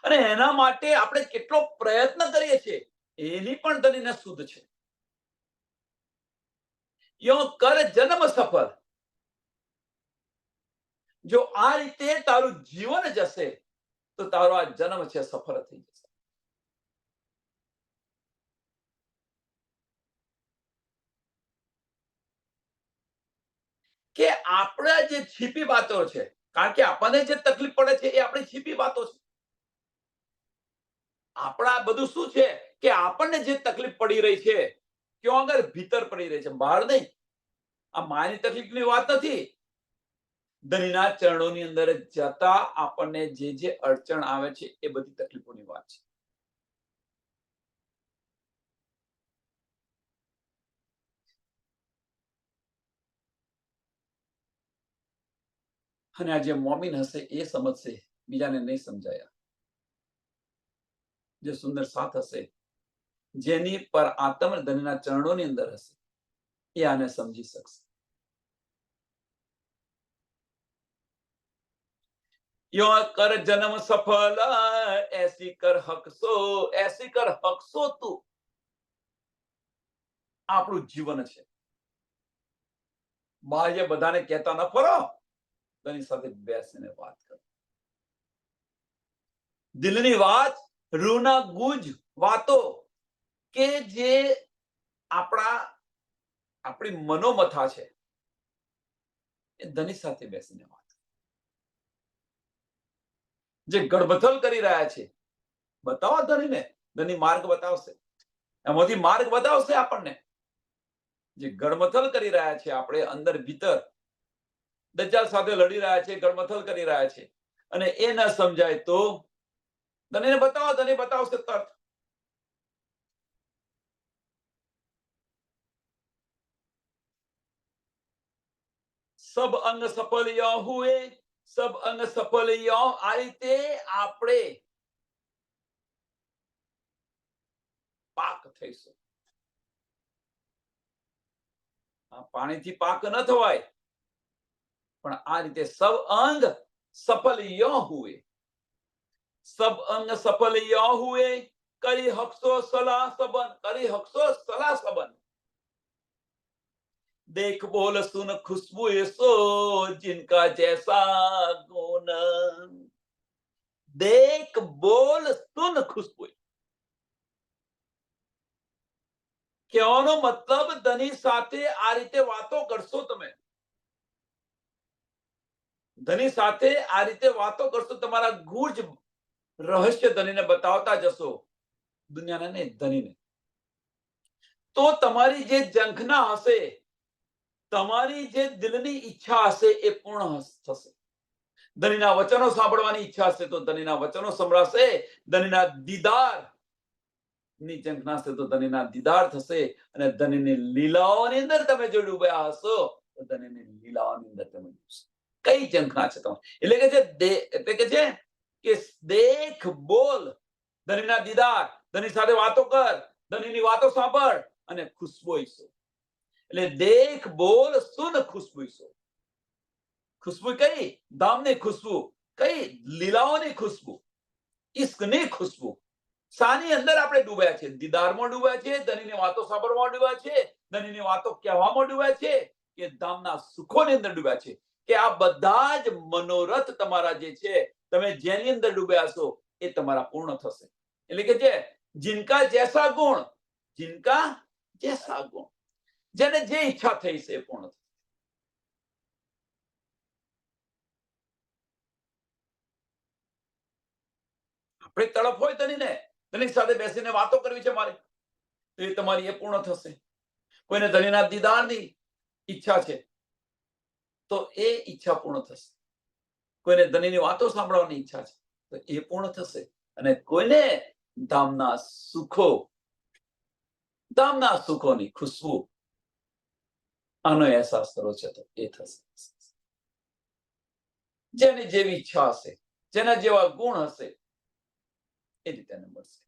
અને એના માટે આપણે કેટલો પ્રયત્ન કરીએ છીએ એની પણ તને શુદ્ધ છે. યો કર જન્મ સફળ. જો આ રીતે તારું જીવન જશે તો તારો આ જન્મ છે સફળ થઈ જશે. કે આપણા જે છીપી વાતો છે, કારણ કે આપણને જે તકલીફ પડે છે એ આપણી છીપી વાતો છે. આપણા બધું શું છે કે આપણને જે તકલીફ પડી રહી છે ક્યાં આગળ ભીતર પડી રહી છે, બહાર નહીં. આ માની તકલીફની વાત નથી. ધનીના ચરણોની અંદર જતા આપણને જે અડચણ આવે છે એ બધી તકલીફોની વાત છે. અને આ જે મોમીન હશે એ સમજશે, બીજાને નહીં સમજાયા. જે સુંદર સાથ હશે, જેની પર આત્મ ધનીના ચરણોની અંદર હશે, એ આને સમજી શકશે. યો કર જન્મ સફળ, એસી કર હકસો, એસી કર હકસો તું. આપણું જીવન છે. બાહ્ય બધાને કહેતા ન ફરો, તેની સાથે બેસીને વાત કરો. દિલની વાત, રૂના ગુજ વાતો કે જે આપણી મનોમથા છે, એ ધની સાથે બેસીને વાત. જે ગડબથલ કરી રહ્યા છે, બતાવો ધનીને. ધની માર્ગ બતાવશે, એમાંથી માર્ગ બતાવશે આપણને. જે ગડમથલ કરી રહ્યા છે આપણે અંદર ભીતર, દજ્જાલ સાથે લડી રહ્યા છે, ગડમથલ કરી રહ્યા છે, અને એ ન સમજાય તો ધનીને બતાવો, ધની બતાવશે તરત. સબ અંગ સફળ યો હુએ, સબ અંગ સફળ યો. આ રીતે આપણે પાક થઈશું. પાણીથી પાક ન થવાય, પણ આ રીતે સબ અંગ સફળ યો હુએ, સબ અંગ સફળ યો હુએ. કરી હકસો સલાહ સંબંધ, કરી હકસો સલાહ સંબંધ. देख बोल सुन खुशबू सो जिनका जैसा गुण. देख बोल सुन खुशबू. કહેવાનો મતલબ ધની સાથે આ રીતે વાતો કરશો તમે, ધની સાથે આ રીતે વાતો કરશો, તમારા ગુજ રહસ્ય ધનીને બતાવતા જશો, દુનિયાને નહીં, ધનીને. તો તમારી જે ઝંખના હશે, તમારી જે દિલની ઈચ્છા હશે એ પૂર્ણ થશે. ધનીના વચનો સાંભળવાની ઈચ્છા હશે તો ધનીના વચનો સંભળાશે. ધનીના દીદાર ની ઝંખના હશે તો ધનીના દીદાર થશે. અને ધનીની લીલાઓની અંદર તમે જો ડૂબ્યા હશો તો ધનીની લીલાઓની અંદર તમે ડૂબશો. કઈ ઝંખના છે તમારી? એટલે કે છે કે દેખ બોલ, ધનીના દીદાર, ધની સાથે વાતો કર, ધનીની વાતો સાંભળ અને ખુશબોઈશો. એટલે દેખ બોલ સુન ખુશબોઈશો. ખુશ્બુ કઈ? ધામની ખુશ્બુ. કઈ? લીલાઓની ખુશ્બુ, ઈશ્કની ખુશ્બુ. શાની અંદર આપણે ડૂબ્યા છે? દીદારમાં ડૂબ્યા છે, ધનીની વાતો સાંભળવામાં ડૂબ્યા છે, ધનીની વાતો કહેવામાં ડૂબ્યા છે, કે ધામના સુખોની અંદર ડૂબ્યા છે? કે આ બધા જ મનોરથ તમારા જે છે, તમે જેની અંદર ડૂબ્યા છો એ તમારા પૂર્ણ થશે. એટલે કે જે જિનકા જૈસા ગુણ, જિનકા જૈસા ગુણ, જેને જે ઈચ્છા થઈ છે એ પૂર્ણ થશે. આપણે તડપ હોય ધની સાથે બેસીને વાતો કરવી છે મારે, તો એ તમારી એ પૂર્ણ થશે. કોઈને ધનીના દીદારની ઈચ્છા છે, તો એ ઈચ્છા પૂર્ણ થશે. કોઈને ધનીની વાતો સાંભળવાની ઈચ્છા છે તો એ પૂર્ણ થશે. અને કોઈને ધામના સુખોની ખુશ્બુ આનો અહેસાસ કરવો છે તો એ થશે. જેની જેવી ઈચ્છા હશે, જેના જેવા ગુણ હશે, એ રીતે એને મળશે.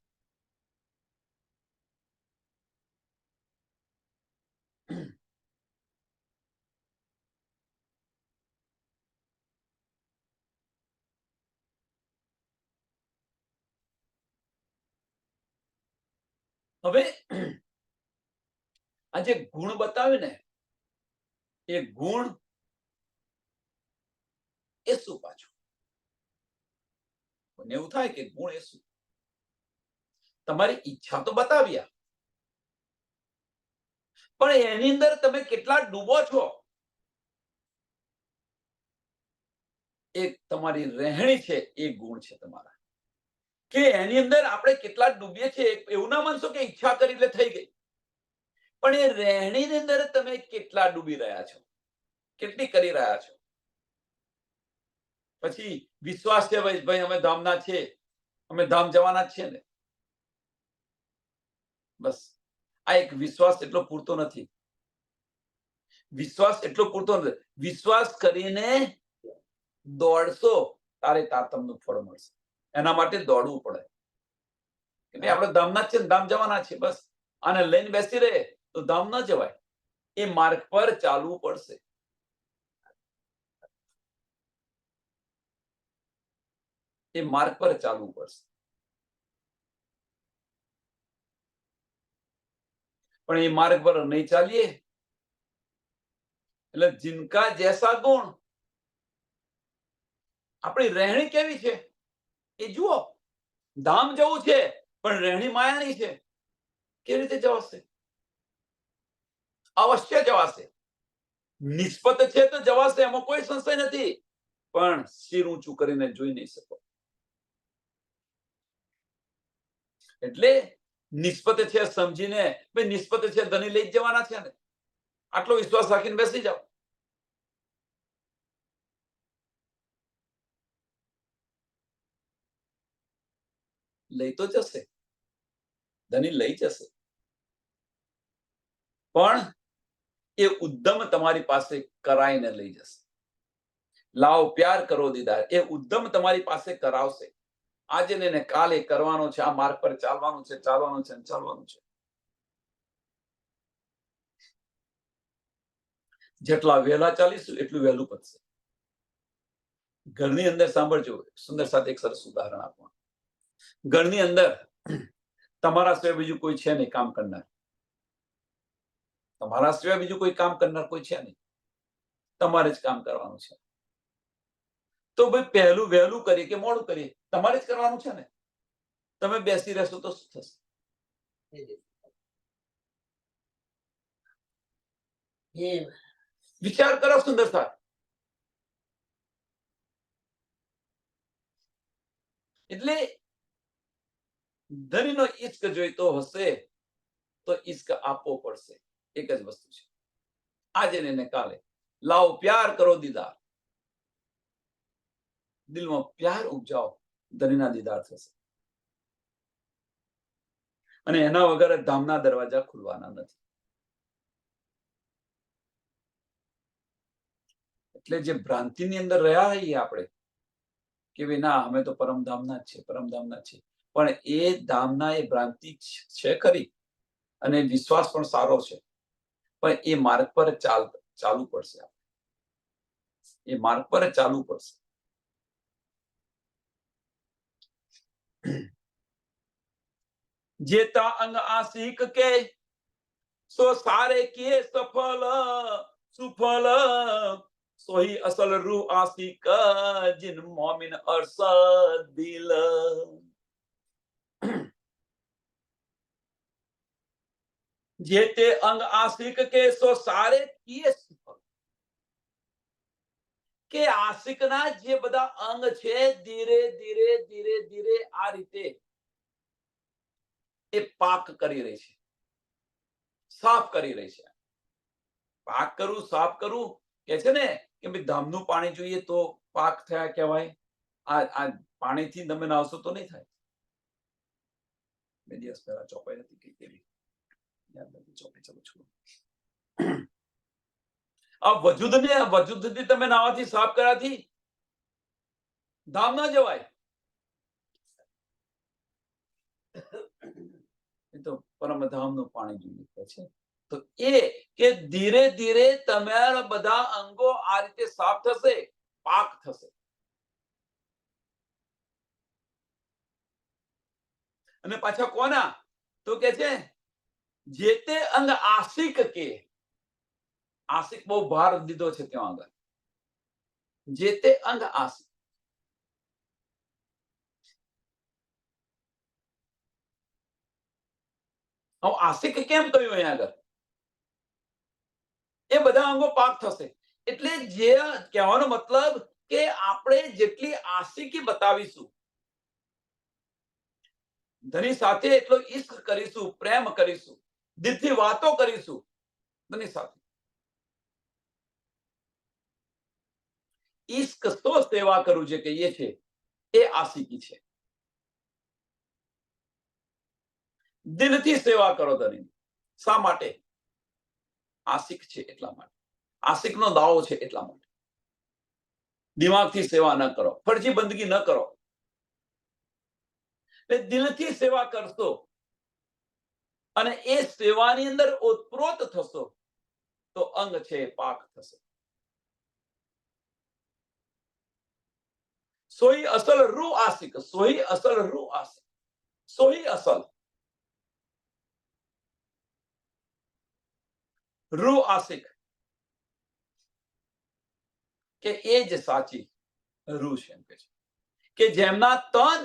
હવે આ જે ગુણ બતાવે ને એ ગુણ એ શું પાછું? એવું થાય કે ગુણ એ શું? તમારી ઈચ્છા તો બતાવ્યા, પણ એની અંદર તમે કેટલા ડૂબો છો એ તમારી રહેણી છે એ ગુણ છે તમારા. કે એની અંદર આપણે કેટલા ડૂબીએ છીએ એવું ના માનશો કે ઈચ્છા કરી એટલે થઈ ગઈ, પણ એ રહેણીની અંદર તમે કેટલા ડૂબી રહ્યા છો, કેટલી કરી રહ્યા છો. પછી વિશ્વાસ છે ભાઈ અમે ધામના છે, અમે ધામ જવાના જ છે ને, બસ આ એક વિશ્વાસ એટલો પૂરતો નથી. વિશ્વાસ એટલો પૂરતો નથી. વિશ્વાસ કરીને દોડશો તારે તાતમનું ફળ મળશે. એના માટે દોડવું પડે. એટલે આપણે ધામના જ છે, ધામ જવાના છે, બસ આને લઈને બેસી રહે તો ધામ ન જવાય. એ માર્ગ પર ચાલવું પડશે. એ માર્ગ પર ચાલવું પડશે. પણ એ માર્ગ પર નહીં ચાલીએ એટલે જિનકા જૈસા ગુણ, આપણી રહેણી કેવી છે એ જુઓ. ધામ જવું છે પણ રહેણી માયાની છે, કેવી રીતે જવાશે? અવશ્ય જવાશે. નિષ્પત છે તો જવાશે, એમાં કોઈ સંશય નથી, પણ શિર ઊંચું કરીને જોઈ નહીં શકો. એટલે નિષ્પત છે સમજીને, ભાઈ નિષ્પત છે ધની લઈ જવાના છે ને, આટલો વિશ્વાસ રાખીને બેસી જાઓ. લઈ તો જશે, ધની લઈ જશે, પણ એ ઉદ્દમ તમારી પાસે કરાઈને લઈ જશે. લાવ પ્યાર કરો દીદાર, એ ઉદ્દમ તમારી પાસે કરાવશે. આજે ને કાલે કરવાનો છે, આ માર્ગ પર ચાલવાનું છે, ચાલવાનું છે, ચાલવાનું છે. જેટલા વહેલા ચાલીશું એટલું વહેલું પતશે. ઘરની અંદર સાંભળજો, સુંદર સાથે એક સરસ ઉદાહરણ આપવા. ઘરની અંદર તમારા સિવાય બીજું કોઈ છે નહીં કામ કરનાર. તમારા સિવાય બીજું કોઈ કામ કરનાર કોઈ છે નહીં, તમારે જ કામ કરવાનું છે. તો ભાઈ પહેલું વહેલું કરીએ કે મોડું કરીએ, તમારે જ કરવાનું છે ને. તમે બેસી રહેશો તો શું થશે? વિચાર કરો સુંદર સાહેબ. એટલે ધણીનો ઈશ્ક જોઈતો હશે તો ઈશ્ક આપવો પડશે. એક જ વસ્તુ છે, આજે ને કાલે. લાવો પ્યાર કરો દીદાર, દિલમાં પ્યાર ઉપજાવો, ધણીના દીદાર થશે. અને એના વગર ધામના દરવાજા ખુલવાના નથી. એટલે જે ભ્રાંતિની અંદર રહ્યા છીએ આપણે કે ભાઈ ના અમે તો પરમધામના જ છે, પરમધામના છે, પણ એ ધામના એ ભ્રાંતિ છે ખરી, અને વિશ્વાસ પણ સારો છે, પણ એ માર્ગ પર ચાલવું પડશે. એ માર્ગ પર ચાલવું પડશે. જેતા અંગ આશિક કે સો સારે કિए સફલ સુફલ, સોહી અસલ રૂ આશિક जिन मोमिन अरसद दिल. जेते अंग आशिक के सो सारे किए सुफल, કે આશિકના જે બધા અંગ છે ધીરે ધીરે ધીરે ધીરે આ રીતે એ પાક કરી રહી છે, સાફ કરી રહી છે. પાક કરવું, સાફ કરવું કે છે ને કે ભાઈ ધામનું પાણી જોઈએ તો પાક થયા કહેવાય, આ પાણીથી તમે નાવશો તો નહીં થાય. 2 દિવસ પહેલા ચોપાઈ હતી કઈ કેવી યાદ નથી, ચોપાઈ ચલો છોડો. આ વજૂદથી તમે નાવાથી સાફ કર્યાથી ધામ ના જવાય. એ તો પરમધામનું પાણી જોઈએ છે. તો એ કે ધીરે ધીરે તમારા બધા અંગો આ રીતે સાફ થશે, પાક થશે. અને પાછા કોના? તો કે છે જે તે અંગ આશિક કે, આશિક બહુ ભાર દીધો છે ત્યાં આગળ, જે તે અંગ આશિક. હવે આશિક કેમ કહ્યું અહીંયા આગળ? એ બધા અંગો પાક થશે. એટલે જે કહેવાનો મતલબ કે આપણે જેટલી આશિકી બતાવીશું, ધની સાથે એટલો ઈશ્ક કરીશું, પ્રેમ કરીશું, દિલથી વાતો કરીશું ધની સાથે. ઈશ્ક તો સેવા કરું જે કહીએ છે એ આશિકી છે. દિલથી સેવા કરો ધની. શા માટે? આશિક છે એટલા માટે, આશિકનો દાવો છે એટલા માટે. દિમાગથી સેવા ન કરો, ફરજી બંદગી ન કરો, દિલથી સેવા કરશો અને એ સેવાની અંદર ઓતપ્રોત થશો તો અંગ છે પાક થશે. સોહી અસલ રૂ આશિક, સોહી અસલ રૂ આશિક, સોહી અસલ રૂ આશિક, કે એ જ સાચી રૂ છે. એમ કે જેમના તન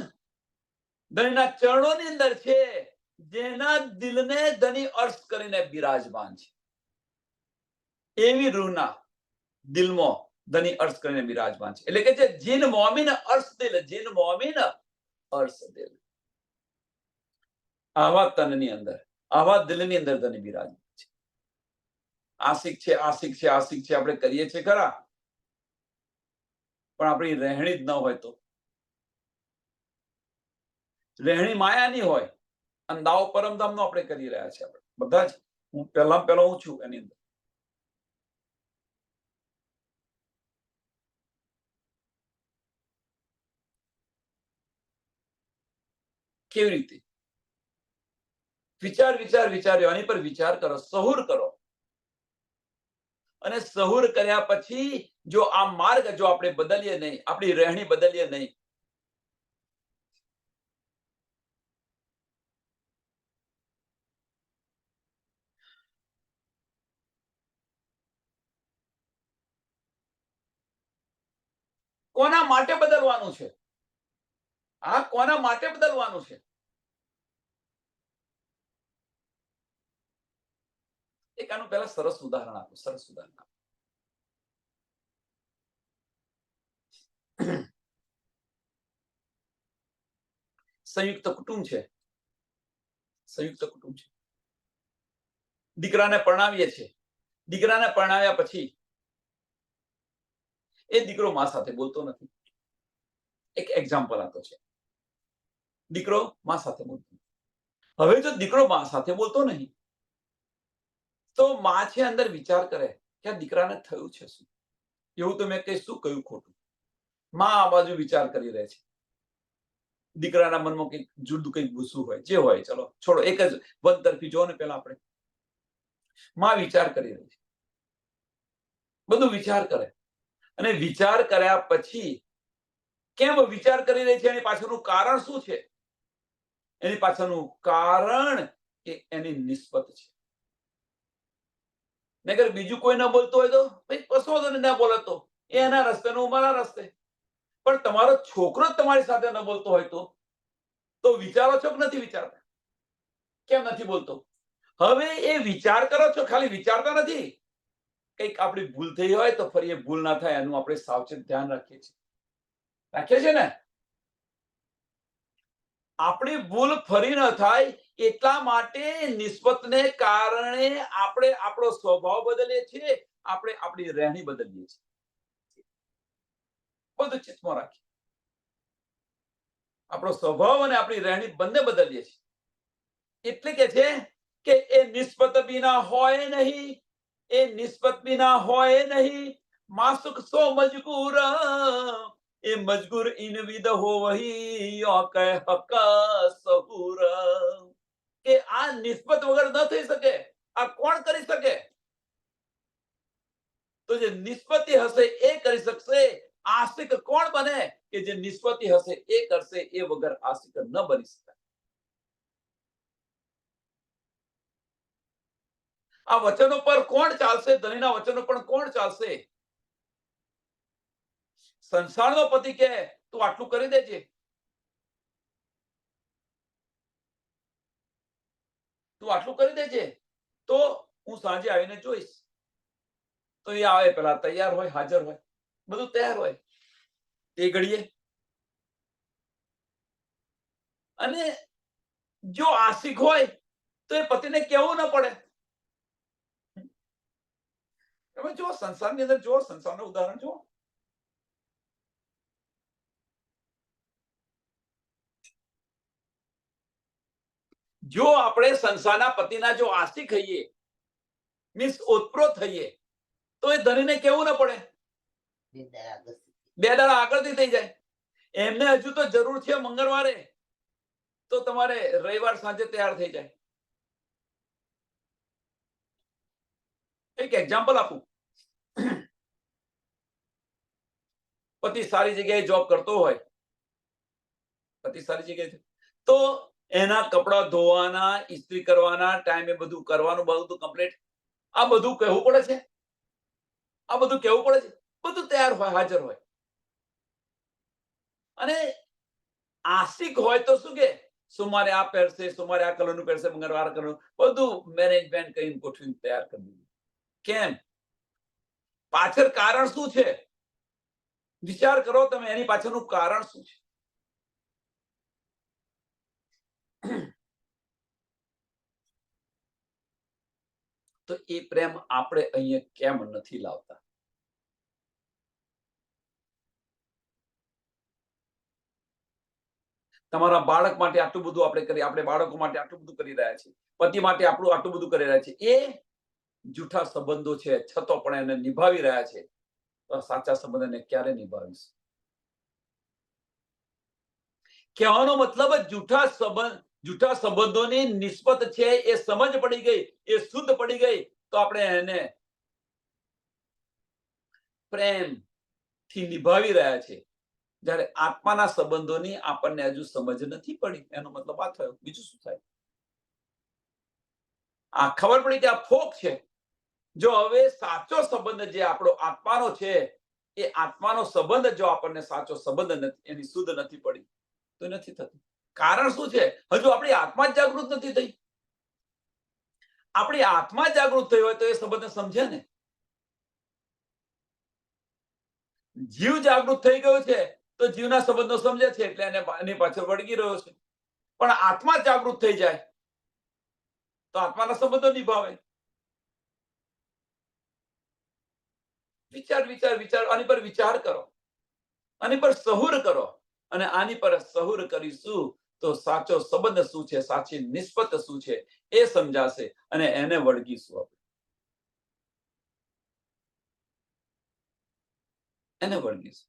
ધણીના ચરણોની અંદર છે, જેના દિલને ધણી અર્શ કરીને બિરાજમાન છે, એવી રૂહના દિલમાં ધણી અર્શ કરીને બિરાજમાન છે. એટલે કે જે જીન મોમીન અર્શ દિલ, જીન મોમીન અર્શ દિલ, આવા તનની અંદર, આવા દિલની અંદર ધણી બિરાજમાન છે. આશિક છે, આશિક છે, આશિક છે આપણે કરીએ છીએ ખરા, પણ આપણી રહેણી જ ન હોય તો, રહેણી માયાની હોય, અને દાવો પરમધામનો આપણે કરી રહ્યા છીએ. આપણે બધા જ, હું પહેલા હું છું એની અંદર. કેવી રીતે? વિચાર્યો આની પર વિચાર કરો, સહુર કરો. અને સહુર કર્યા પછી જો આ માર્ગ જો આપણે બદલીએ નહીં, આપણી રહેણી બદલીએ નહીં, કોના માટે બદલવાનું છે? આ કોના માટે બદલવાનું છે? એક આનું પહેલા સરસ ઉદાહરણ આપો, સરસ ઉદાહરણ આપો. સંયુક્ત કુટુંબ છે, સંયુક્ત કુટુંબ છે. દીકરાને પરણાવીએ છીએ, દીકરાને પરણાવ્યા પછી એ દીકરો મા સાથે બોલતો નથી. એક એક્ઝામ્પલ આપો છે. દીકરો મા સાથે બોલતો. હવે જો દીકરો મા સાથે બોલતો નહીં તો મા છે અંદર વિચાર કરે કે આ દીકરાને થયું છે શું, એવું તો મેં કઈ શું કહ્યું ખોટું. મા આ બાજુ વિચાર કરી રહે છે, દીકરાના મનમાં કંઈક જુદું કંઈક ગુસ્સું હોય, જે હોય, ચલો છોડો, એક જ વન તરફી જો ને પેલા આપણે. મા વિચાર કરી રહી છે, બધું વિચાર કરે, અને વિચાર કર્યા પછી કેમ વિચાર કરી રહી છે, એની પાછળનું કારણ શું છે? એની પાછળનું કારણ કે એની નિસ્બત છે. નકર બીજું કોઈ ના બોલતો હોય તો ભાઈ કશો વાંધો ના બોલે તો એના રસ્તે હું મારા રસ્તે. પણ તમારો છોકરો તમારી સાથે ન બોલતો હોય તો વિચારો છો કે નથી વિચારતા? કેમ નથી બોલતો? હવે એ વિચાર કરો છો, ખાલી વિચારતા નથી. કંઈક આપણી ભૂલ થઈ હોય તો ફરી એ ભૂલ ના થાય એનું આપણે સાવચેત ધ્યાન રાખીએ છીએ ને. આપણી ભૂલ ફરી ન થાય એટલા માટે નિસ્બતને કારણે આપણે આપણો સ્વભાવ બદલીએ છીએ, આપણે આપણી રહેણી બદલીએ છીએ. બધું ચિત્તમાં રાખીએ. આપણો સ્વભાવ અને આપણી રહેણી બંને બદલીએ છીએ. એટલે કે છે કે એ નિસ્બત બિના હોય નહીં, એ નિસ્બત બિના હોય નહીં. માસુક સો મજગૂર, એ મજગૂર ઇન વિદ હો વહી કહે હક સહુર. કે આ નિસ્બત વગર ન થઈ શકે. આ કોણ કરી શકે? તો જે નિસ્બતી હશે એ કરી શકશે. આશિક કોણ બને? કે જે નિસ્બતી હશે એ કરશે. એ વગર આશિક ન બની શકે. આ વચનો પર કોણ ચાલશે? ધણીના વચનો પર કોણ ચાલશે? સંસારનો પતિ કે તું આટલું કરી દેજે, તું આટલું કરી દેજે, તો હું સાંજે આવીને જોઈશ. તો એ આવે પેલા તૈયાર હોય, હાજર હોય, બધું તૈયાર હોય તે ઘડીએ. અને જો આશિક હોય તો એ પતિને કેવું ન પડે. તમે જો સંસારની અંદર જો, સંસારનું ઉદાહરણ જો. જો આપણે સંસારના પતિના જો આશિક થઈએ, મીન્સ ઓતપ્રોત થઈએ, તો એ ધણીને કેવું ન પડે. બે દાડા આગળથી થઈ જાય. એમને હજુ તો જરૂર છે મંગળવારે, તો તમારે રવિવાર સાંજે તૈયાર થઈ જાય. એક એક્ઝામ્પલ આપું. પતિ સારી જગ્યાએ જોબ કરતો હોય, પતિ સારી જગ્યાએ, તો એના કપડા ધોવાના, ઇસ્ત્રી કરવાના, ટાઈમે બધું કરવાનું, બધું કમ્પ્લીટ. આ બધું કહેવું પડે છે. આ બધું કહેવું પડે છે. બધું તૈયાર હોય, હાજર હોય. અને આશિક હોય તો શું કે સોમવારે આ પહેરશે, સોમવારે આ કલરનું પહેરશે, મંગળવારે કલરનું, બધું મેનેજમેન્ટ કરીને ગોઠવીને તૈયાર કરી દીધું. કેમ? પાછળ કારણ શું છે? વિચાર કરો તમે, એની પાછળનું કારણ શું છે? તો એ પ્રેમ આપણે અહીંયા કેમ નથી લાવતા? તમારા બાળક માટે આટલું બધું આપણે કરી, આપણે બાળકો માટે આટલું બધું કરી રહ્યા છીએ, પતિ માટે આપણું આટલું બધું કરી રહ્યા છીએ. એ જૂઠા સંબંધો છે, છતાં પણ એને નિભાવી રહ્યા છે. તો સાચા સંબંધને ક્યારે નિભાવીશું? કહેવાનો મતલબ જૂઠા સંબંધોની નિસ્બત છે એ સમજ પડી ગઈ, એ શુદ્ધ પડી ગઈ, તો આપણે એને પ્રેમથી નિભાવી રહ્યા છે. જ્યારે આત્માના સંબંધોની આપણને હજુ સમજ નથી પડી, એનો મતલબ આ થયો. બીજું શું થાય? આ ખબર પડી કે આ ફોક છે. જો હવે સાચો સંબંધ જે આપણો આત્માનો છે, એ આત્માનો સંબંધ જો આપણને સાચો સંબંધ નથી, એની શુદ્ધ નથી પડી, તો નથી થતું. કારણ શું છે? હજુ આપણી આત્મા જાગૃત નથી થઈ. આપણી આત્મા જાગૃત થઈ હોય તો એ સંબંધ સમજે ને. જીવ જાગૃત થઈ ગયો છે તો જીવના સંબંધો સમજે છે, એટલે એને એની પાછળ વળગી રહ્યો છે. પણ આત્મા જાગૃત થઈ જાય તો આત્માના સંબંધો નિભાવે. વિચાર, આની પર વિચાર કરો, આની પર સહુર કરો. અને આની પર સહુર કરીશું તો સાચો સંબંધ શું છે, સાચી નિસ્બત શું છે, એ સમજાશે અને એને વળગીશું આપણે. એને વળગીશું.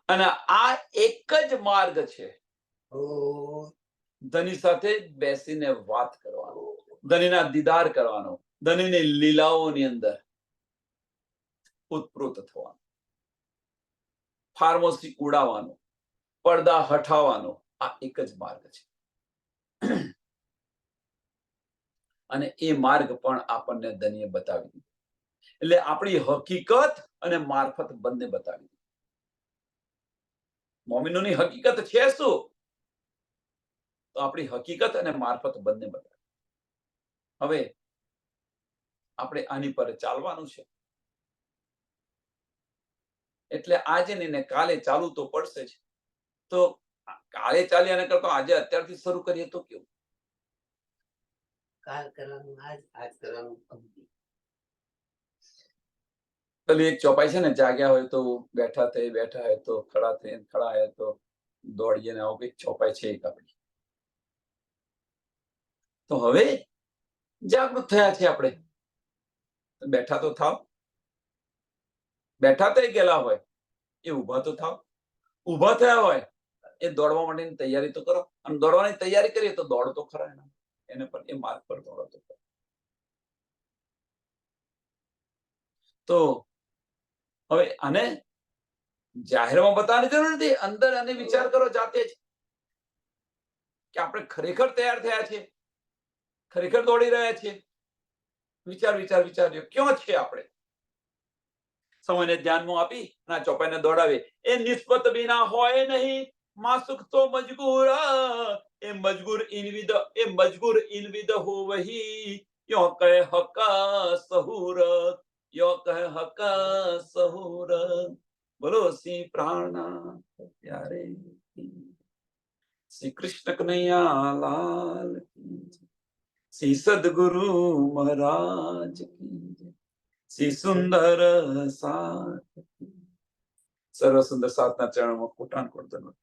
અને આ એક જ માર્ગ છે ધની સાથે બેસીને વાત કરવાનો, ધનીના દીદાર કરવાનો, ધનીની લીલાઓની અંદર ઉતપ્રોત થવાનો, ફાર્મસી ઉડાવવાનો, પડદા હટાવવાનો, આ એક જ માર્ગ છે. અને એ માર્ગ પણ આપણને ધનીએ બતાવી દીધો. એટલે આપણી હકીકત અને મારફત બંને બતાવી દીધી. મોમિનોની હકીકત છે શું? તો આપણી હકીકત અને મારફત બંને બતાવી. હવે આપણે આની પર ચાલવાનું છે. એટલે આજે ને કાલે ચાલુ તો પડશે જ. તો કાલે ચાલ્યા ને કરતા આજે અત્યારથી શરૂ કરીએ તો કેવું? કાલ કરવાનું આજ, આજ કરવાનું અવધિ. પેલી એક ચોપાઈ છે ને, જાગ્યા હોય તો બેઠા થઈ, બેઠા હોય તો ખડા થઈ, ખડા હોય તો દોડીએ ને, આવું કઈક ચોપાઈ છે એક આપણી. તો હવે જાગૃત થયા છે આપણે, બેઠા તો થાવ. બેઠા થઈ ગયેલા હોય એ ઊભા તો થાવ. ઊભા થયા હોય એ દોડવા માટેની તૈયારી તો કરો. અને દોડવાની તૈયારી કરીએ તો દોડ તો ખરા એને પર, એ માર્ગ પર દોડો તો ખરા. તો હવે આને જાહેરમાં બતાવવાની જરૂર નથી, અંદર અને વિચાર કરો જાતે જ કે આપણે ખરેખર તૈયાર થયા છીએ, ખરેખર દોડી રહ્યા છીએ. વિચારજો ક્યાં છે આપણે. સમયને ધ્યાનમાં આપી અને આ ચોપાઈને દોડાવે એ નિસ્બત વિના હોય નહીં. માસુક તો મજબૂર, એ મજબૂર ઇનવિદ હો વહી, યો કહે હકા સહુરત, યો કહે હકા સહુરત. બોલો શ્રી પ્રાણનાથ પ્યારે શ્રી કૃષ્ણ કનૈયા લાલ કી, શ્રી સદગુરુ મહારાજ કી, શ્રી સુંદર સાથ, સર્વ સુંદર સાધના ચરણમાં કોટાન કોટ ધન્યવાદ.